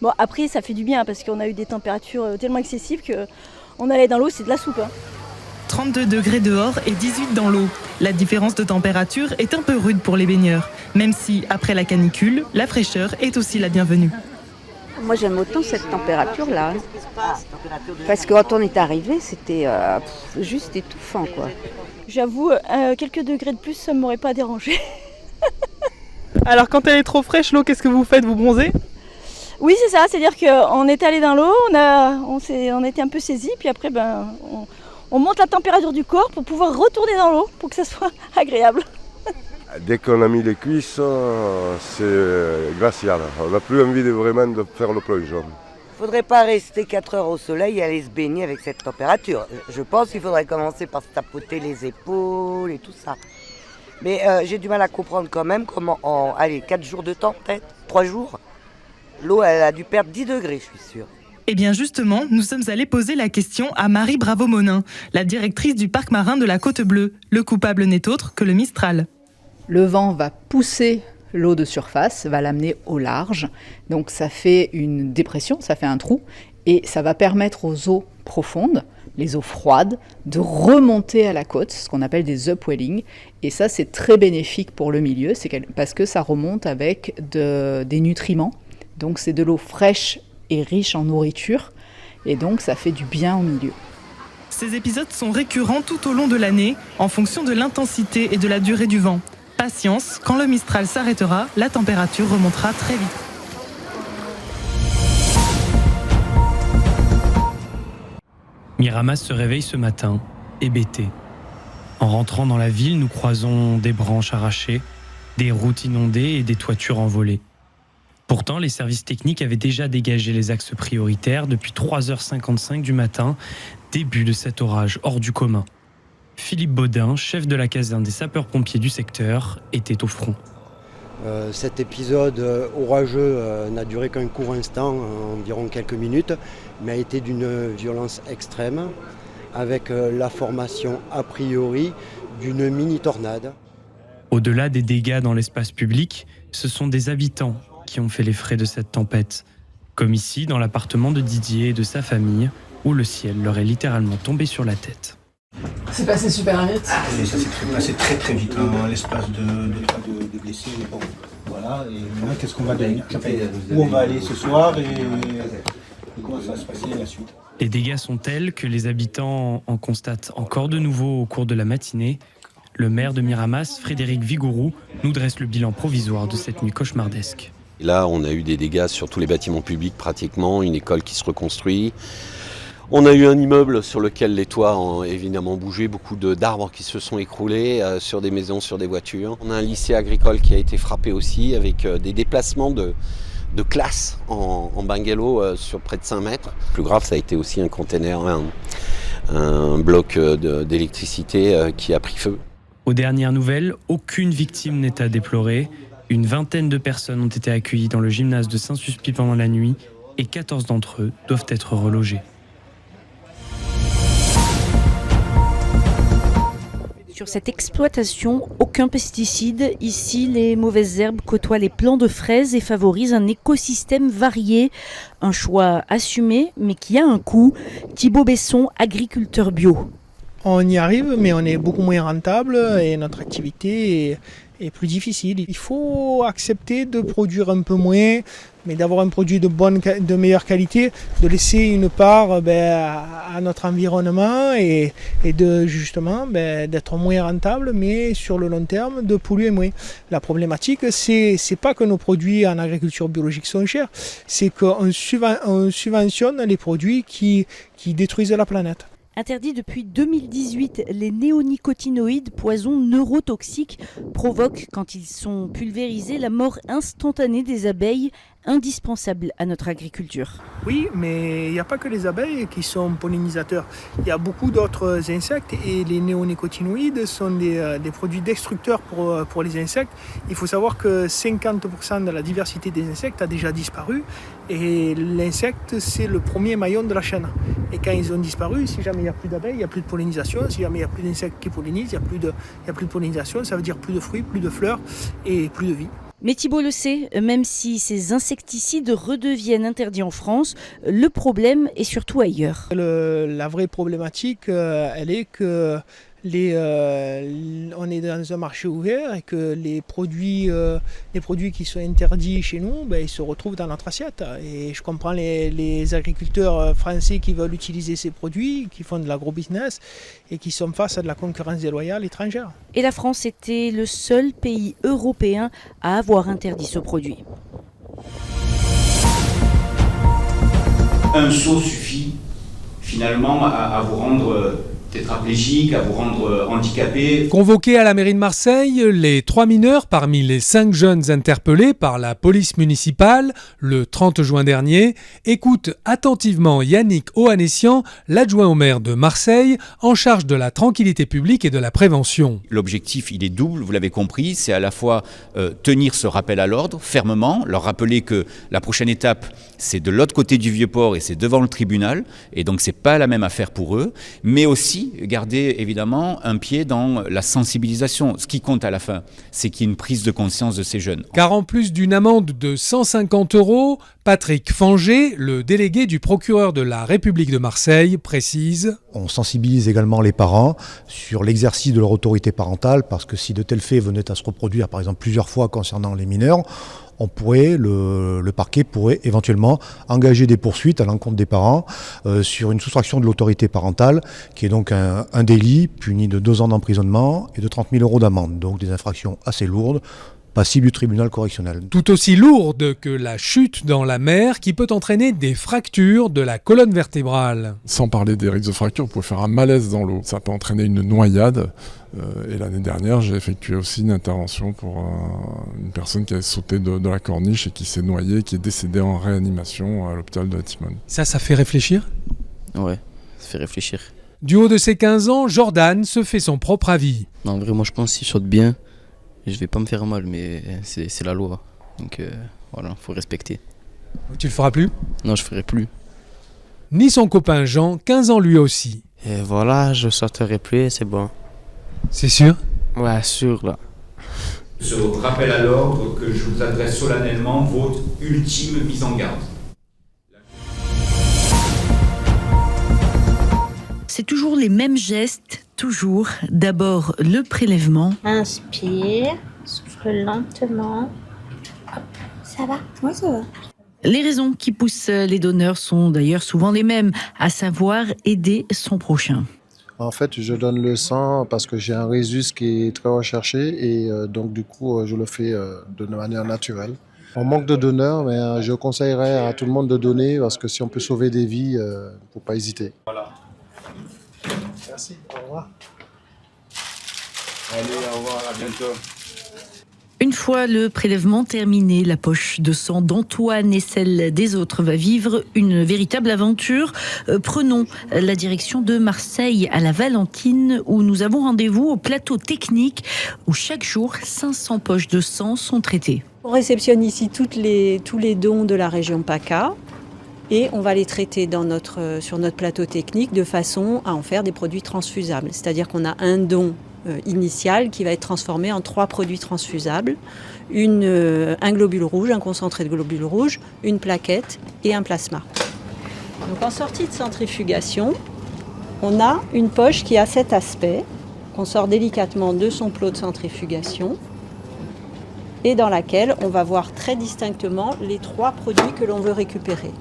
Bon, après, ça fait du bien parce qu'on a eu des températures tellement excessives qu'on allait dans l'eau, c'est de la soupe. 32 degrés dehors et 18 dans l'eau. La différence de température est un peu rude pour les baigneurs, même si, après la canicule, la fraîcheur est aussi la bienvenue. Moi, j'aime autant cette température-là. Parce que quand on est arrivé, c'était juste étouffant, quoi. J'avoue, quelques degrés de plus, ça ne m'aurait pas dérangé. Alors, quand elle est trop fraîche, l'eau, qu'est-ce que vous faites? Vous bronzez? Oui, c'est ça, c'est-à-dire qu'on est allé dans l'eau, on était un peu saisis, puis après on monte la température du corps pour pouvoir retourner dans l'eau, pour que ça soit agréable. Dès qu'on a mis les cuisses, c'est glacial. On n'a plus envie vraiment de faire le plongeon. Il ne faudrait pas rester 4 heures au soleil et aller se baigner avec cette température. Je pense qu'il faudrait commencer par se tapoter les épaules et tout ça. Mais j'ai du mal à comprendre quand même comment en 4 jours de temps, peut-être 3 jours, l'eau elle a dû perdre 10 degrés, je suis sûre. Eh bien justement, nous sommes allés poser la question à Marie Bravo-Monin, la directrice du parc marin de la Côte Bleue. Le coupable n'est autre que le Mistral. Le vent va pousser l'eau de surface, va l'amener au large. Donc ça fait une dépression, ça fait un trou. Et ça va permettre aux eaux profondes, les eaux froides, de remonter à la côte, ce qu'on appelle des upwelling. Et ça, c'est très bénéfique pour le milieu, parce que ça remonte avec des nutriments. Donc c'est de l'eau fraîche et riche en nourriture. Et donc ça fait du bien au milieu. Ces épisodes sont récurrents tout au long de l'année, en fonction de l'intensité et de la durée du vent. Patience, quand le Mistral s'arrêtera, la température remontera très vite. Miramas se réveille ce matin, hébété. En rentrant dans la ville, nous croisons des branches arrachées, des routes inondées et des toitures envolées. Pourtant, les services techniques avaient déjà dégagé les axes prioritaires depuis 3h55 du matin, début de cet orage hors du commun. Philippe Baudin, chef de la caserne des sapeurs-pompiers du secteur, était au front. Cet épisode orageux n'a duré qu'un court instant, environ quelques minutes, mais a été d'une violence extrême, avec la formation a priori d'une mini-tornade. Au-delà des dégâts dans l'espace public, ce sont des habitants qui ont fait les frais de cette tempête, comme ici dans l'appartement de Didier et de sa famille, où le ciel leur est littéralement tombé sur la tête. C'est passé super vite. Et ça s'est passé très vite, en l'espace de blessés. Bon, voilà, et maintenant qu'est-ce qu'on va devenir, où on va aller ce soir et comment ça va se passer la suite. Les dégâts sont tels que les habitants en constatent encore de nouveau au cours de la matinée. Le maire de Miramas, Frédéric Vigourou, nous dresse le bilan provisoire de cette nuit cauchemardesque. Là, on a eu des dégâts sur tous les bâtiments publics pratiquement, une école qui se reconstruit. On a eu un immeuble sur lequel les toits ont évidemment bougé, beaucoup d'arbres qui se sont écroulés sur des maisons, sur des voitures. On a un lycée agricole qui a été frappé aussi avec des déplacements de classes en bungalow sur près de 5 mètres. Le plus grave, ça a été aussi un container, un bloc d'électricité qui a pris feu. Aux dernières nouvelles, aucune victime n'est à déplorer. Une vingtaine de personnes ont été accueillies dans le gymnase de Saint-Sulpice pendant la nuit et 14 d'entre eux doivent être relogés. Sur cette exploitation, aucun pesticide. Ici, les mauvaises herbes côtoient les plants de fraises et favorisent un écosystème varié. Un choix assumé, mais qui a un coût. Thibaut Besson, agriculteur bio. On y arrive, mais on est beaucoup moins rentable et notre activité est plus difficile. Il faut accepter de produire un peu moins, mais d'avoir un produit de meilleure qualité, de laisser une part à notre environnement et de justement d'être moins rentable, mais sur le long terme de polluer moins. La problématique, c'est pas que nos produits en agriculture biologique sont chers, c'est qu'on subventionne les produits qui détruisent la planète. Interdit depuis 2018, les néonicotinoïdes, poisons neurotoxiques, provoquent, quand ils sont pulvérisés, la mort instantanée des abeilles, indispensable à notre agriculture. Oui, mais il n'y a pas que les abeilles qui sont pollinisateurs. Il y a beaucoup d'autres insectes et les néonicotinoïdes sont des produits destructeurs pour les insectes. Il faut savoir que 50% de la diversité des insectes a déjà disparu et l'insecte, c'est le premier maillon de la chaîne. Et quand ils ont disparu, si jamais il n'y a plus d'abeilles, il n'y a plus de pollinisation. Si jamais il n'y a plus d'insectes qui pollinisent, il n'y a plus de pollinisation. Ça veut dire plus de fruits, plus de fleurs et plus de vie. Mais Thibault le sait, même si ces insecticides redeviennent interdits en France, le problème est surtout ailleurs. La vraie problématique, elle est que on est dans un marché ouvert et que les produits qui sont interdits chez nous, ils se retrouvent dans notre assiette. Et je comprends les agriculteurs français qui veulent utiliser ces produits, qui font de l'agro-business et qui sont face à de la concurrence déloyale étrangère. Et la France était le seul pays européen à avoir interdit ce produit. Un saut suffit finalement à vous rendre tétraplégique, à vous rendre handicapé. Convoqués à la mairie de Marseille, les 3 mineurs parmi les 5 jeunes interpellés par la police municipale le 30 juin dernier écoutent attentivement Yannick Ohanessian, l'adjoint au maire de Marseille, en charge de la tranquillité publique et de la prévention. L'objectif, il est double, vous l'avez compris, c'est à la fois tenir ce rappel à l'ordre fermement, leur rappeler que la prochaine étape, c'est de l'autre côté du Vieux-Port et c'est devant le tribunal, et donc c'est pas la même affaire pour eux, mais aussi aussi garder évidemment un pied dans la sensibilisation. Ce qui compte à la fin, c'est qu'il y ait une prise de conscience de ces jeunes. Car en plus d'une amende de 150 €, Patrick Fanger, le délégué du procureur de la République de Marseille, précise: on sensibilise également les parents sur l'exercice de leur autorité parentale, parce que si de tels faits venaient à se reproduire, par exemple plusieurs fois concernant les mineurs, le parquet pourrait éventuellement engager des poursuites à l'encontre des parents sur une soustraction de l'autorité parentale, qui est donc un délit puni de 2 ans d'emprisonnement et de 30 000 € d'amende. Donc des infractions assez lourdes, passibles du tribunal correctionnel. Tout aussi lourde que la chute dans la mer qui peut entraîner des fractures de la colonne vertébrale. Sans parler des risques de fracture, vous pouvez faire un malaise dans l'eau. Ça peut entraîner une noyade. Et l'année dernière, j'ai effectué aussi une intervention pour une personne qui avait sauté de la corniche et qui s'est noyée, qui est décédée en réanimation à l'hôpital de la Timone. Ça fait réfléchir ? Ouais, ça fait réfléchir. Du haut de ses 15 ans, Jordan se fait son propre avis. Non, en vrai, moi je pense qu'il saute bien. Je vais pas me faire mal, mais c'est la loi. Donc voilà, faut respecter. Tu le feras plus ? Non, je ferai plus. Ni son copain Jean, 15 ans lui aussi. Et voilà, je sauterai plus et c'est bon. C'est sûr ? Ouais, sûr là. Ce rappel à l'ordre que je vous adresse solennellement, votre ultime mise en garde. C'est toujours les mêmes gestes, toujours. D'abord le prélèvement. Inspire, souffle lentement. Hop, ça va ? Oui, ça va. Les raisons qui poussent les donneurs sont d'ailleurs souvent les mêmes, à savoir aider son prochain. En fait, je donne le sang parce que j'ai un résus qui est très recherché et donc du coup, je le fais de manière naturelle. On manque de donneurs, mais je conseillerais à tout le monde de donner parce que si on peut sauver des vies, il ne faut pas hésiter. Voilà. Merci, au revoir. Allez, au revoir, à bientôt. Une fois le prélèvement terminé, la poche de sang d'Antoine et celle des autres va vivre une véritable aventure. Prenons la direction de Marseille à la Valentine où nous avons rendez-vous au plateau technique où chaque jour 500 poches de sang sont traitées. On réceptionne ici tous les dons de la région PACA et on va les traiter sur notre plateau technique de façon à en faire des produits transfusables. C'est-à-dire qu'on a un don initial qui va être transformé en 3 produits transfusables, un globule rouge, un concentré de globule rouge, une plaquette et un plasma. Donc en sortie de centrifugation, on a une poche qui a cet aspect, qu'on sort délicatement de son plot de centrifugation et dans laquelle on va voir très distinctement les 3 produits que l'on veut récupérer.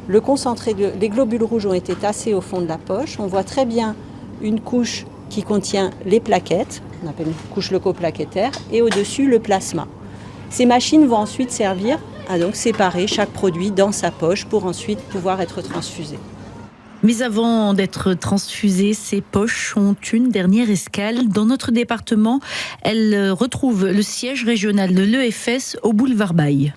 Le concentré les globules rouges ont été tassés au fond de la poche, on voit très bien une couche qui contient les plaquettes, on appelle une couche leucoplaquettaire, et au-dessus le plasma. Ces machines vont ensuite servir à donc séparer chaque produit dans sa poche pour ensuite pouvoir être transfusé. Mais avant d'être transfusées, ces poches ont une dernière escale. Dans notre département, elles retrouvent le siège régional de l'EFS au boulevard Baille.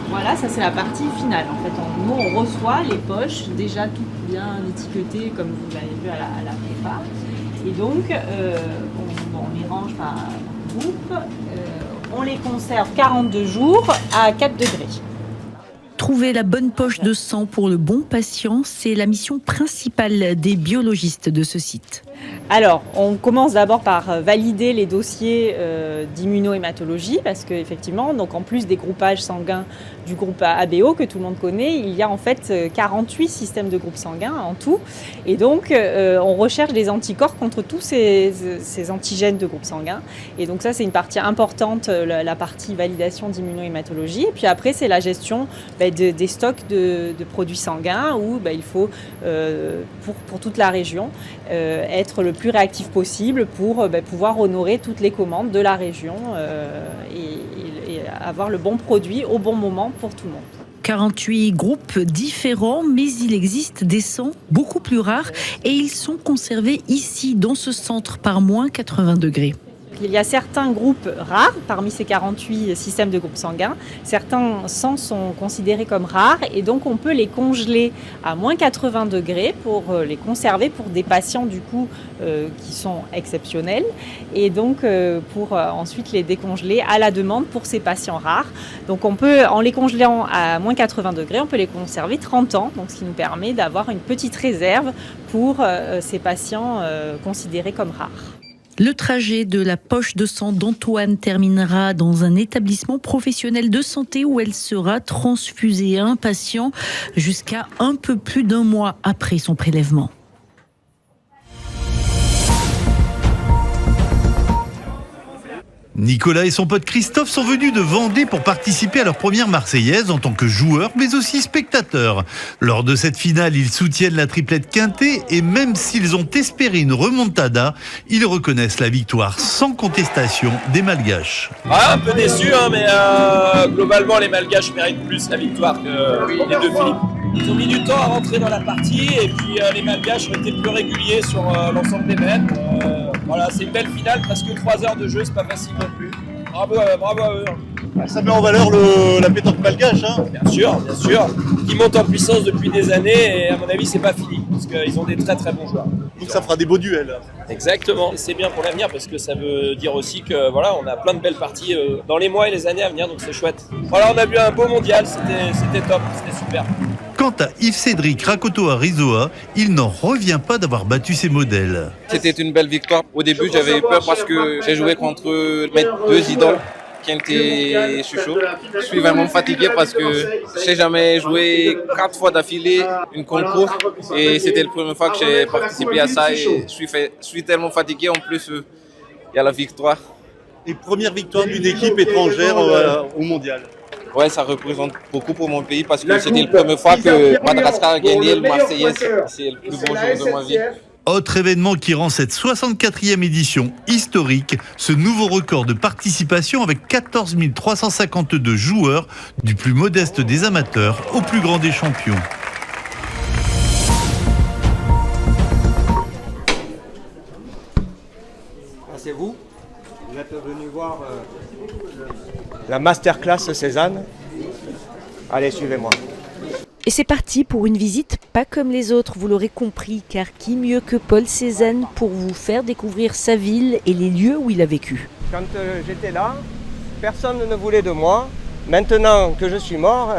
Voilà, ça c'est la partie finale. En fait, nous on reçoit les poches déjà toutes bien étiquetées comme vous l'avez vu à la prépa. Et donc, on les range par groupe. On les conserve 42 jours à 4 degrés. Trouver la bonne poche de sang pour le bon patient, c'est la mission principale des biologistes de ce site. Alors, on commence d'abord par valider les dossiers d'immunohématologie parce qu'effectivement, donc en plus des groupages sanguins du groupe ABO que tout le monde connaît, il y a en fait 48 systèmes de groupes sanguins en tout. Et donc, on recherche des anticorps contre tous ces antigènes de groupes sanguins. Et donc ça, c'est une partie importante, la partie validation d'immunohématologie. Et puis après, c'est la gestion des stocks de produits sanguins où il faut, pour toute la région, être le plus réactif possible pour pouvoir honorer toutes les commandes de la région et avoir le bon produit au bon moment pour tout le monde. 48 groupes différents, mais il existe des sangs beaucoup plus rares et ils sont conservés ici, dans ce centre, par moins 80 degrés. Il y a certains groupes rares parmi ces 48 systèmes de groupes sanguins. Certains sangs sont considérés comme rares et donc on peut les congeler à moins 80 degrés pour les conserver pour des patients du coup qui sont exceptionnels et donc pour ensuite les décongeler à la demande pour ces patients rares. Donc on peut, en les congelant à moins 80 degrés, on peut les conserver 30 ans, donc ce qui nous permet d'avoir une petite réserve pour ces patients considérés comme rares. Le trajet de la poche de sang d'Antoine terminera dans un établissement professionnel de santé où elle sera transfusée à un patient jusqu'à un peu plus d'un mois après son prélèvement. Nicolas et son pote Christophe sont venus de Vendée pour participer à leur première Marseillaise en tant que joueurs, mais aussi spectateurs. Lors de cette finale, ils soutiennent la triplette quintée et même s'ils ont espéré une remontada, ils reconnaissent la victoire sans contestation des Malgaches. Un peu déçu, mais globalement les Malgaches méritent plus la victoire que les deux Philippe. Ils ont mis du temps à rentrer dans la partie et puis les Malgaches ont été plus réguliers sur l'ensemble des mètres. Voilà, c'est une belle finale, presque 3 heures de jeu, c'est pas facile non plus. Bravo à eux. Ça met en valeur la pétanque malgache. Bien sûr. Ils montent en puissance depuis des années et à mon avis c'est pas fini parce qu'ils ont des très très bons joueurs. Donc ça fera des beaux duels. Exactement, et c'est bien pour l'avenir parce que ça veut dire aussi que voilà, on a plein de belles parties dans les mois et les années à venir, donc c'est chouette. Voilà, on a vu un beau mondial, c'était top, c'était super. Quant à Yves-Cédric Rakotoa-Rizoa, il n'en revient pas d'avoir battu ses modèles. C'était une belle victoire. Au début, j'avais peur parce que j'ai joué contre mes deux idoles qui étaient chouchous. Je suis vraiment fatigué parce que je n'ai jamais joué 4 fois d'affilée une concours et c'était la première fois que j'ai participé à ça et je suis tellement fatigué. En plus, il y a la victoire. Et première victoire d'une équipe étrangère au mondial. Ouais, ça représente beaucoup pour mon pays parce que c'était la première fois que Madagascar a gagné le Marseillaise. C'est le plus beau jour de ma vie. Autre événement qui rend cette 64e édition historique, ce nouveau record de participation avec 14 352 joueurs, du plus modeste des amateurs au plus grand des champions. C'est vous êtes venu voir la masterclass Cézanne. Allez, suivez-moi. Et c'est parti pour une visite pas comme les autres, vous l'aurez compris, car qui mieux que Paul Cézanne pour vous faire découvrir sa ville et les lieux où il a vécu. Quand j'étais là, personne ne voulait de moi. Maintenant que je suis mort,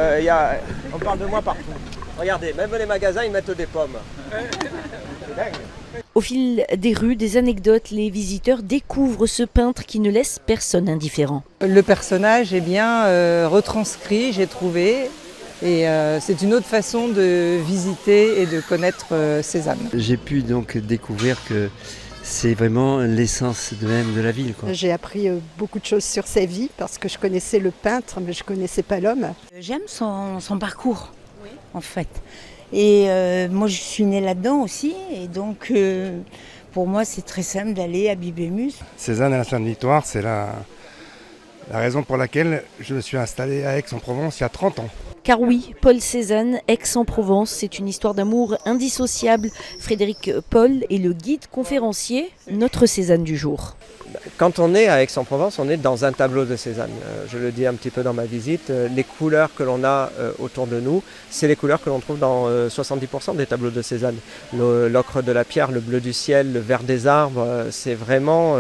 on parle de moi partout. Regardez, même les magasins, ils mettent des pommes. C'est dingue. Au fil des rues, des anecdotes, les visiteurs découvrent ce peintre qui ne laisse personne indifférent. Le personnage est bien retranscrit, j'ai trouvé. Et c'est une autre façon de visiter et de connaître Cézanne. J'ai pu donc découvrir que c'est vraiment l'essence même de la ville, quoi. J'ai appris beaucoup de choses sur sa vie parce que je connaissais le peintre, mais je ne connaissais pas l'homme. J'aime son parcours, en fait. Et moi, je suis née là-dedans aussi. Et donc, pour moi, c'est très simple d'aller à Bibémus. Cézanne à la Sainte-Victoire, c'est la raison pour laquelle je me suis installé à Aix-en-Provence il y a 30 ans. Car oui, Paul Cézanne, Aix-en-Provence, c'est une histoire d'amour indissociable. Frédéric Paul est le guide conférencier, notre Cézanne du jour. Quand on est à Aix-en-Provence, on est dans un tableau de Cézanne. Je le dis un petit peu dans ma visite, les couleurs que l'on a autour de nous, c'est les couleurs que l'on trouve dans 70% des tableaux de Cézanne. L'ocre de la pierre, le bleu du ciel, le vert des arbres, c'est vraiment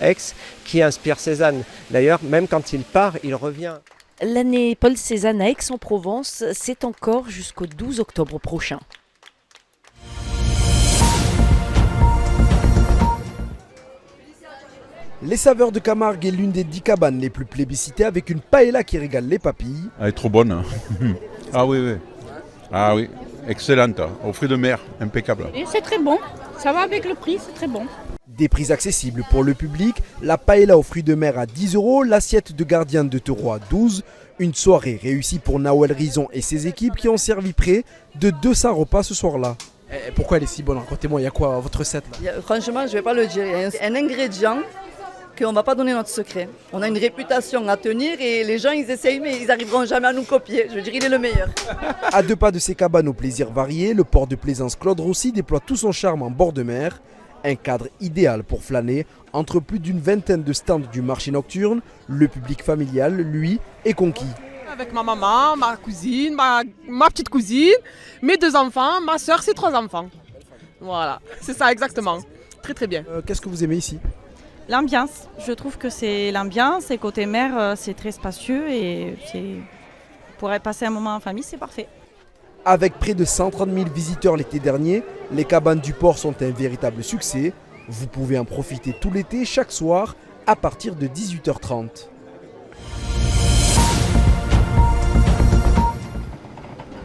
Aix qui inspire Cézanne. D'ailleurs, même quand il part, il revient. L'année Paul Cézanne à Aix-en-Provence, c'est encore jusqu'au 12 octobre prochain. Les saveurs de Camargue est l'une des 10 cabanes les plus plébiscitées avec une paella qui régale les papilles. Elle est trop bonne. Ah oui, excellente. Aux fruits de mer, impeccable. Et c'est très bon, ça va avec le prix, c'est très bon. Des prix accessibles pour le public, la paella aux fruits de mer à 10 €, l'assiette de gardien de taureau à 12 €. Une soirée réussie pour Nawel Rizon et ses équipes qui ont servi près de 200 repas ce soir-là. Et pourquoi elle est si bonne? Racontez-moi, il y a quoi votre recette là? Franchement, je ne vais pas le dire. Il y a un ingrédient qu'on ne va pas donner notre secret. On a une réputation à tenir et les gens ils essayent mais ils n'arriveront jamais à nous copier. Je veux dire, il est le meilleur. À 2 pas de ces cabanes aux plaisirs variés, le port de plaisance Claude Rossi déploie tout son charme en bord de mer. Un cadre idéal pour flâner entre plus d'une vingtaine de stands du marché nocturne. Le public familial, lui, est conquis. Avec ma maman, ma cousine, ma petite cousine, mes 2 enfants, ma soeur, ses 3 enfants. Voilà, c'est ça exactement. Très très bien. Qu'est-ce que vous aimez ici ? L'ambiance. Je trouve que c'est l'ambiance et côté mer, c'est très spacieux et pour passer un moment en famille, c'est parfait. Avec près de 130 000 visiteurs l'été dernier, les cabanes du port sont un véritable succès. Vous pouvez en profiter tout l'été, chaque soir, à partir de 18h30.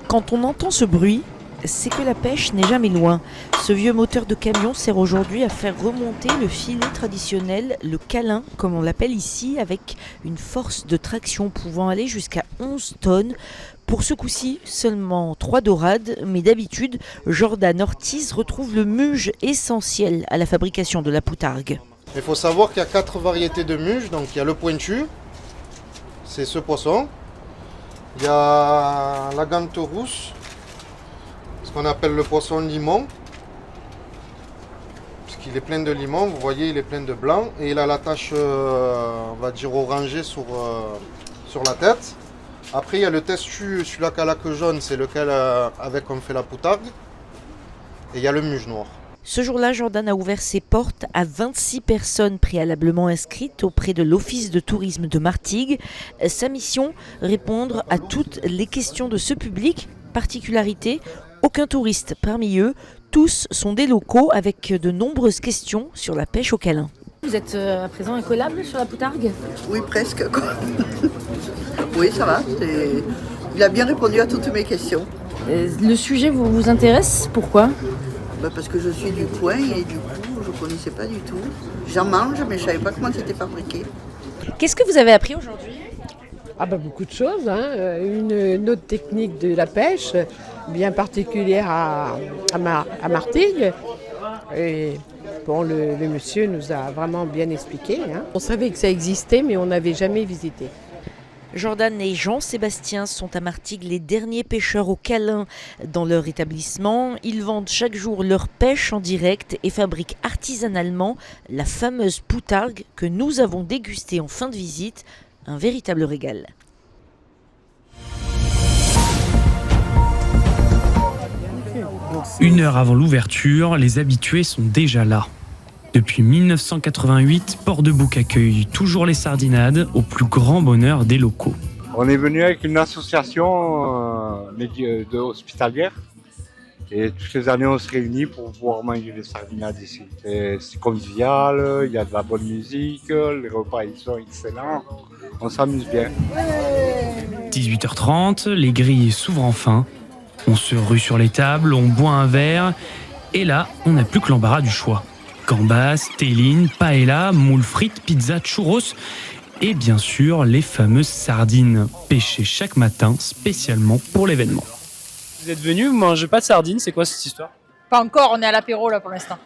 Quand on entend ce bruit, c'est que la pêche n'est jamais loin. Ce vieux moteur de camion sert aujourd'hui à faire remonter le filet traditionnel, le câlin, comme on l'appelle ici, avec une force de traction pouvant aller jusqu'à 11 tonnes. Pour ce coup-ci, seulement 3 dorades, mais d'habitude, Jordan Ortiz retrouve le muge essentiel à la fabrication de la poutargue. Il faut savoir qu'il y a 4 variétés de muge, donc il y a le pointu, c'est ce poisson. Il y a la gante rousse, ce qu'on appelle le poisson limon, puisqu'il est plein de limon, vous voyez il est plein de blanc, et il a la tache, on va dire orangée sur la tête. Après il y a le testu, celui-là qui a la queue jaune, c'est lequel avec on fait la poutargue, et il y a le muge noir. Ce jour-là, Jordan a ouvert ses portes à 26 personnes préalablement inscrites auprès de l'Office de tourisme de Martigues. Sa mission, répondre à toutes les questions de ce public. Particularité, aucun touriste parmi eux. Tous sont des locaux avec de nombreuses questions sur la pêche au câlin. Vous êtes à présent incollable sur la poutargue ? Oui, presque. Oui, ça va. Il a bien répondu à toutes mes questions. Le sujet vous intéresse ? Pourquoi ? Parce que je suis du coin et du coup, je ne connaissais pas du tout. J'en mange, mais je ne savais pas comment c'était fabriqué. Qu'est-ce que vous avez appris aujourd'hui ? Beaucoup de choses. Une autre technique de la pêche, bien particulière à Martigues. Et bon, le monsieur nous a vraiment bien expliqué. On savait que ça existait, mais on n'avait jamais visité. Jordan et Jean-Sébastien sont à Martigues les derniers pêcheurs au câlin dans leur établissement. Ils vendent chaque jour leur pêche en direct et fabriquent artisanalement la fameuse poutargue que nous avons dégustée en fin de visite. Un véritable régal. Une heure avant l'ouverture, les habitués sont déjà là. Depuis 1988, Port de Bouc accueille toujours les sardinades au plus grand bonheur des locaux. On est venu avec une association hospitalière et toutes les années on se réunit pour pouvoir manger les sardinades ici. C'est convivial, il y a de la bonne musique, les repas ils sont excellents, on s'amuse bien. 18h30, les grilles s'ouvrent enfin, on se rue sur les tables, on boit un verre et là on n'a plus que l'embarras du choix. Gambas, télines, paella, moules frites, pizza, churros et bien sûr les fameuses sardines pêchées chaque matin spécialement pour l'événement. Vous êtes venu, vous mangez pas de sardines, c'est quoi cette histoire ? Pas encore, on est à l'apéro là pour l'instant.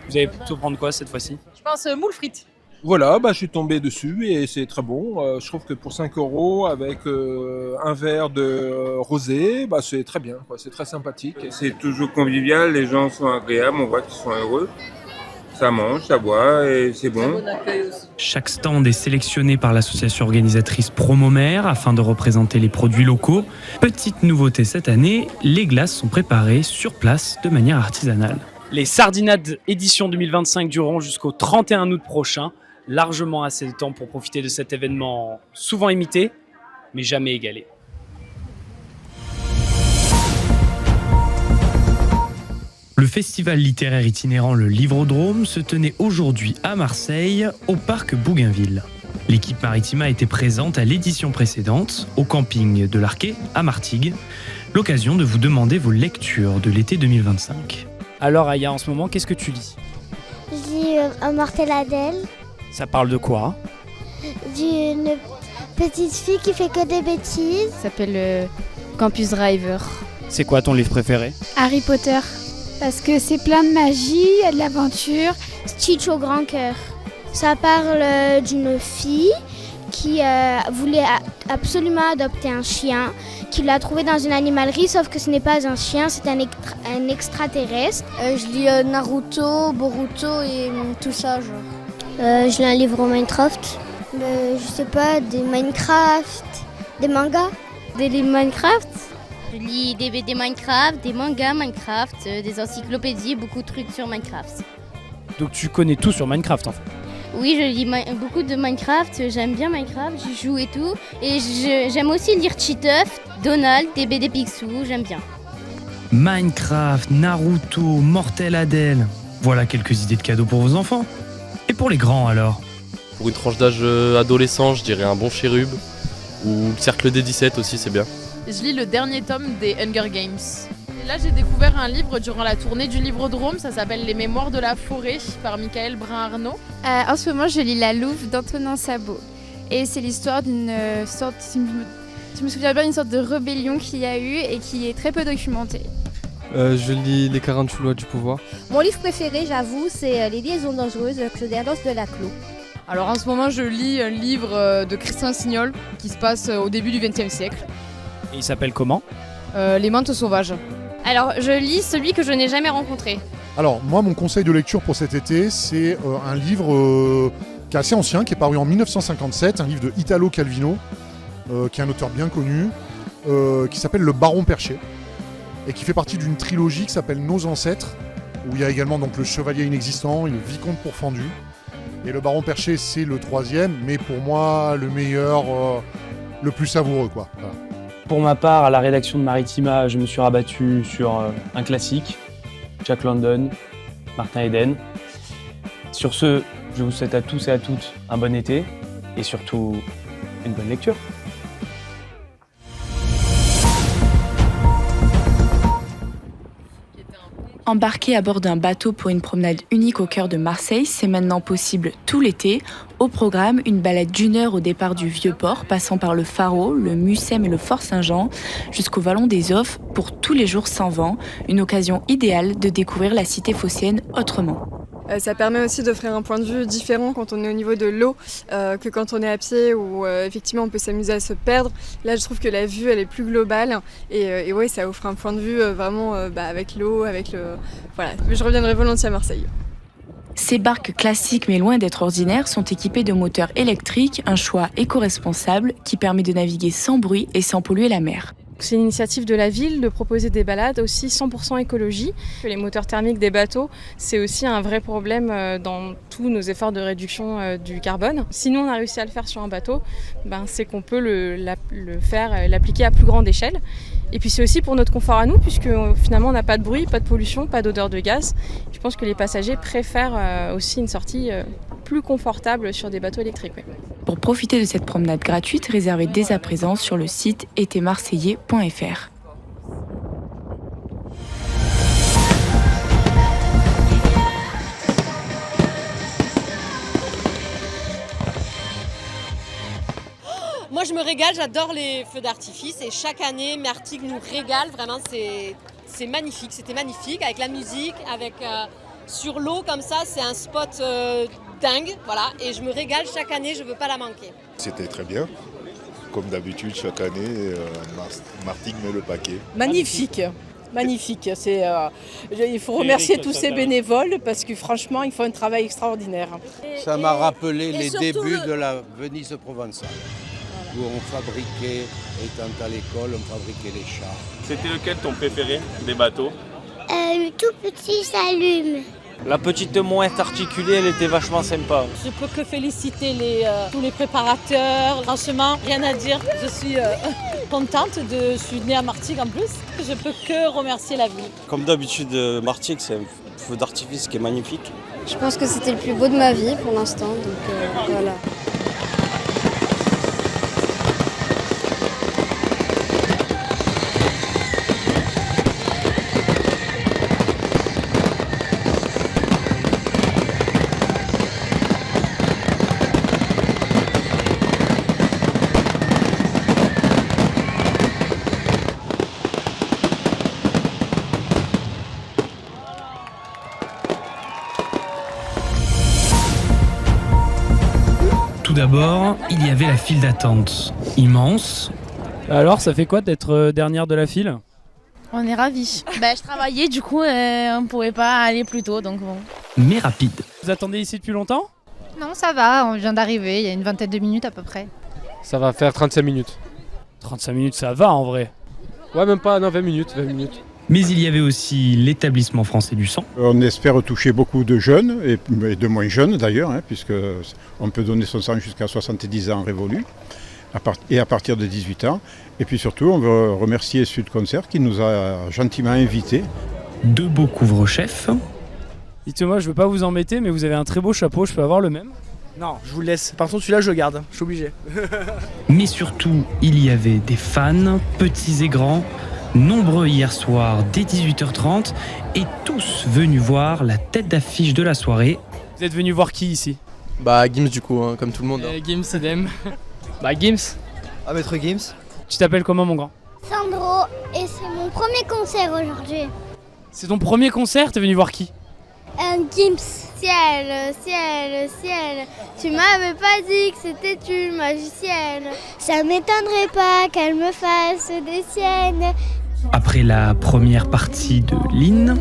Vous allez plutôt prendre quoi cette fois-ci ? Je pense moules frites. Voilà, je suis tombé dessus et c'est très bon. Je trouve que pour 5 € avec un verre de rosé, c'est très bien, c'est très sympathique. C'est toujours convivial, les gens sont agréables, on voit qu'ils sont heureux. Ça mange, ça boit et c'est bon. Chaque stand est sélectionné par l'association organisatrice Promomère afin de représenter les produits locaux. Petite nouveauté cette année, les glaces sont préparées sur place de manière artisanale. Les sardinades édition 2025 dureront jusqu'au 31 août prochain. Largement assez de temps pour profiter de cet événement souvent imité, mais jamais égalé. Le festival littéraire itinérant Le Livrodrome se tenait aujourd'hui à Marseille, au parc Bougainville. L'équipe Maritima était présente à l'édition précédente, au camping de l'Arquet, à Martigues. L'occasion de vous demander vos lectures de l'été 2025. Alors Aya, en ce moment, qu'est-ce que tu lis ? Je lis Mortel Adèle. Ça parle de quoi ? D'une petite fille qui fait que des bêtises. Ça s'appelle Campus Driver. C'est quoi ton livre préféré ? Harry Potter. Parce que c'est plein de magie, il y a de l'aventure. Stitch au grand cœur. Ça parle d'une fille qui voulait absolument adopter un chien, qu'il l'a trouvé dans une animalerie, sauf que ce n'est pas un chien, c'est un extraterrestre. Je lis Naruto, Boruto et tout ça, genre. Je lis un livre Minecraft. Je sais pas, des Minecraft, des mangas. Des livres Minecraft. Je lis des BD Minecraft, des mangas Minecraft, des encyclopédies, beaucoup de trucs sur Minecraft. Donc tu connais tout sur Minecraft en fait. Oui, je lis beaucoup de Minecraft, j'aime bien Minecraft, j'y joue et tout. Et j'aime aussi lire Cheetuff, Donald, des BD Picsou, j'aime bien. Minecraft, Naruto, Mortel Adèle. Voilà quelques idées de cadeaux pour vos enfants. Et pour les grands alors? Pour une tranche d'âge adolescent, je dirais un bon Chérub. Ou le Cercle des 17 aussi, c'est bien. Je lis le dernier tome des Hunger Games. Et là, j'ai découvert un livre durant la tournée du Livrodrome, ça s'appelle Les Mémoires de la forêt par Michael Brun-Arnaud. En ce moment, je lis La Louve d'Antonin Sabot. Et c'est l'histoire d'une sorte, si je me souviens bien, une sorte de rébellion qu'il y a eu et qui est très peu documentée. Je lis Les 48 lois du pouvoir. Mon livre préféré, j'avoue, c'est Les liaisons dangereuses de Carlos Delaclos. Alors en ce moment, je lis un livre de Christian Signol qui se passe au début du XXe siècle. Et il s'appelle comment? Les mantes sauvages. Alors, je lis celui que je n'ai jamais rencontré. Alors, moi, mon conseil de lecture pour cet été, c'est un livre qui est assez ancien, qui est paru en 1957, un livre de Italo Calvino, qui est un auteur bien connu, qui s'appelle Le Baron Perché, et qui fait partie d'une trilogie qui s'appelle Nos Ancêtres, où il y a également donc, le Chevalier Inexistant et le Vicomte Pourfendu. Et le Baron Perché, c'est le troisième, mais pour moi, le meilleur, le plus savoureux, quoi. Voilà. Pour ma part, à la rédaction de Maritima, je me suis rabattu sur un classique, Jack London, Martin Eden. Sur ce, je vous souhaite à tous et à toutes un bon été et surtout une bonne lecture. Embarquer à bord d'un bateau pour une promenade unique au cœur de Marseille, c'est maintenant possible tout l'été. Au programme, une balade d'1 heure au départ du Vieux-Port, passant par le Pharo, le Mucem et le Fort Saint-Jean, jusqu'au Vallon des Offres pour tous les jours sans vent. Une occasion idéale de découvrir la cité phocéenne autrement. Ça permet aussi d'offrir un point de vue différent quand on est au niveau de l'eau que quand on est à pied où effectivement on peut s'amuser à se perdre. Là je trouve que la vue elle est plus globale et ouais, ça offre un point de vue vraiment avec l'eau, avec le... Voilà, je reviendrai volontiers à Marseille. Ces barques classiques mais loin d'être ordinaires sont équipées de moteurs électriques, un choix éco-responsable qui permet de naviguer sans bruit et sans polluer la mer. C'est une initiative de la ville de proposer des balades aussi 100% écologie. Les moteurs thermiques des bateaux, c'est aussi un vrai problème dans tous nos efforts de réduction du carbone. Si nous on a réussi à le faire sur un bateau, c'est qu'on peut l'appliquer à plus grande échelle. Et puis c'est aussi pour notre confort à nous, puisque finalement on n'a pas de bruit, pas de pollution, pas d'odeur de gaz. Je pense que les passagers préfèrent aussi une sortie plus confortable sur des bateaux électriques. Oui. Pour profiter de cette promenade gratuite, réservez dès à présent sur le site etémarseillais.fr. Moi je me régale, j'adore les feux d'artifice et chaque année Martigues nous régale, vraiment c'est magnifique, c'était magnifique avec la musique, avec sur l'eau comme ça, c'est un spot dingue, voilà, et je me régale chaque année, je veux pas la manquer. C'était très bien, comme d'habitude chaque année, Martigues met le paquet. Magnifique. Magnifique, il faut remercier tous ces bénévoles parce que franchement ils font un travail extraordinaire. Ça m'a rappelé les débuts de la Venise provençale. Où on fabriquait, étant à l'école, on fabriquait les chars. C'était lequel ton préféré des bateaux? Le tout petit s'allume. La petite mouette articulée, elle était vachement sympa. Je peux que féliciter tous les préparateurs. Franchement, rien à dire. Je suis contente, je suis née à Martigues en plus. Je peux que remercier la ville. Comme d'habitude, Martigues, c'est un feu d'artifice qui est magnifique. Je pense que c'était le plus beau de ma vie pour l'instant, donc voilà. d'abord, il y avait la file d'attente. Immense. Alors, ça fait quoi d'être dernière de la file? On est ravis. Je travaillais, du coup, on ne pouvait pas aller plus tôt, donc bon. Mais rapide. Vous attendez ici depuis longtemps? Non, ça va, on vient d'arriver, il y a une vingtaine de minutes à peu près. Ça va faire 35 minutes. 35 minutes, ça va en vrai. Ouais, même pas, non, 20 minutes. Mais il y avait aussi l'établissement français du sang. On espère toucher beaucoup de jeunes, et de moins jeunes d'ailleurs, puisque on peut donner son sang jusqu'à 70 ans révolus, et à partir de 18 ans. Et puis surtout, on veut remercier Sud Concert qui nous a gentiment invités. De beaux couvre-chefs. Dites-moi, je veux pas vous embêter, mais vous avez un très beau chapeau, je peux avoir le même? Non, je vous le laisse. Par contre, celui-là, je le garde, je suis obligé. Mais surtout, il y avait des fans, petits et grands, nombreux hier soir dès 18h30, et tous venus voir la tête d'affiche de la soirée. Vous êtes venus voir qui ici? Gims du coup, comme tout le monde. Gims, Edem. Gims. Ah, maître Gims. Tu t'appelles comment, mon grand? Sandro, et c'est mon premier concert aujourd'hui. C'est ton premier concert? T'es venu voir qui? Gims. Ciel, ciel, ciel, tu m'avais pas dit que c'était une magicienne. Ça m'étonnerait pas qu'elle me fasse des siennes. Après la première partie de Lynn,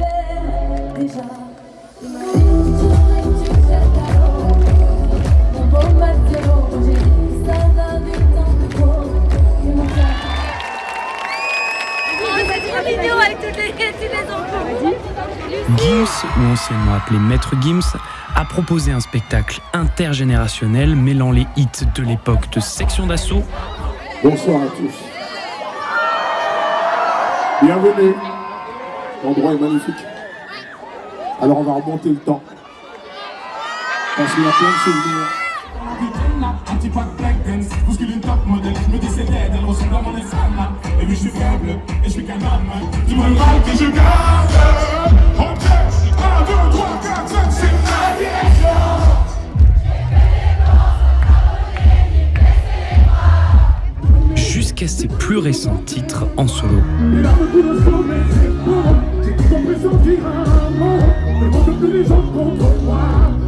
Gims, ou anciennement appelé Maître Gims, a proposé un spectacle intergénérationnel mêlant les hits de l'époque de Section d'Assaut. Bonsoir à tous. Bienvenue. L'endroit est magnifique. Alors on va remonter le temps. Parce qu'il y a plein de souvenirs. Un petit pas de black dance, bouscule une top modèle. Je me dis c'est dead, elle ressemble à mon ex-femme. Et oui, je suis faible, et je suis qu'un homme. Dis-moi le mal que je garde. Ok, 1, 2, 3, 4, 5, c'est la direction. Jusqu'à ses plus récents titres en solo. Les larmes coulent sur mes épaules. J'ai tout compris sentir un mot. Mais bon, que les gens contre moi.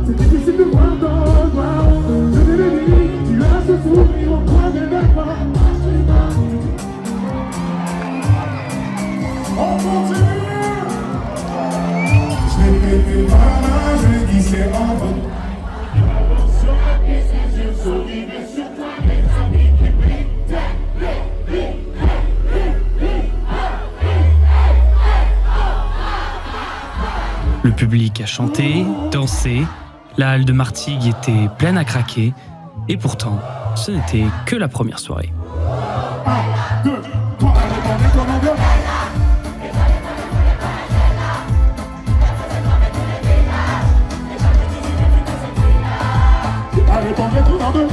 C'est difficile de voir dans le noir. Je l'ai dit, tu as ce sourire en coin des d'accord. On continue. Je l'ai pété par là, je l'ai dit c'est en bon. Sur la pièce, les yeux souris, mais sur toi, mes amis qui brillent. Le public a chanté, dansé, la halle de Martigues était pleine à craquer, et pourtant, ce n'était que la première soirée. 1, 2, 3, allez, on met tout dans deux.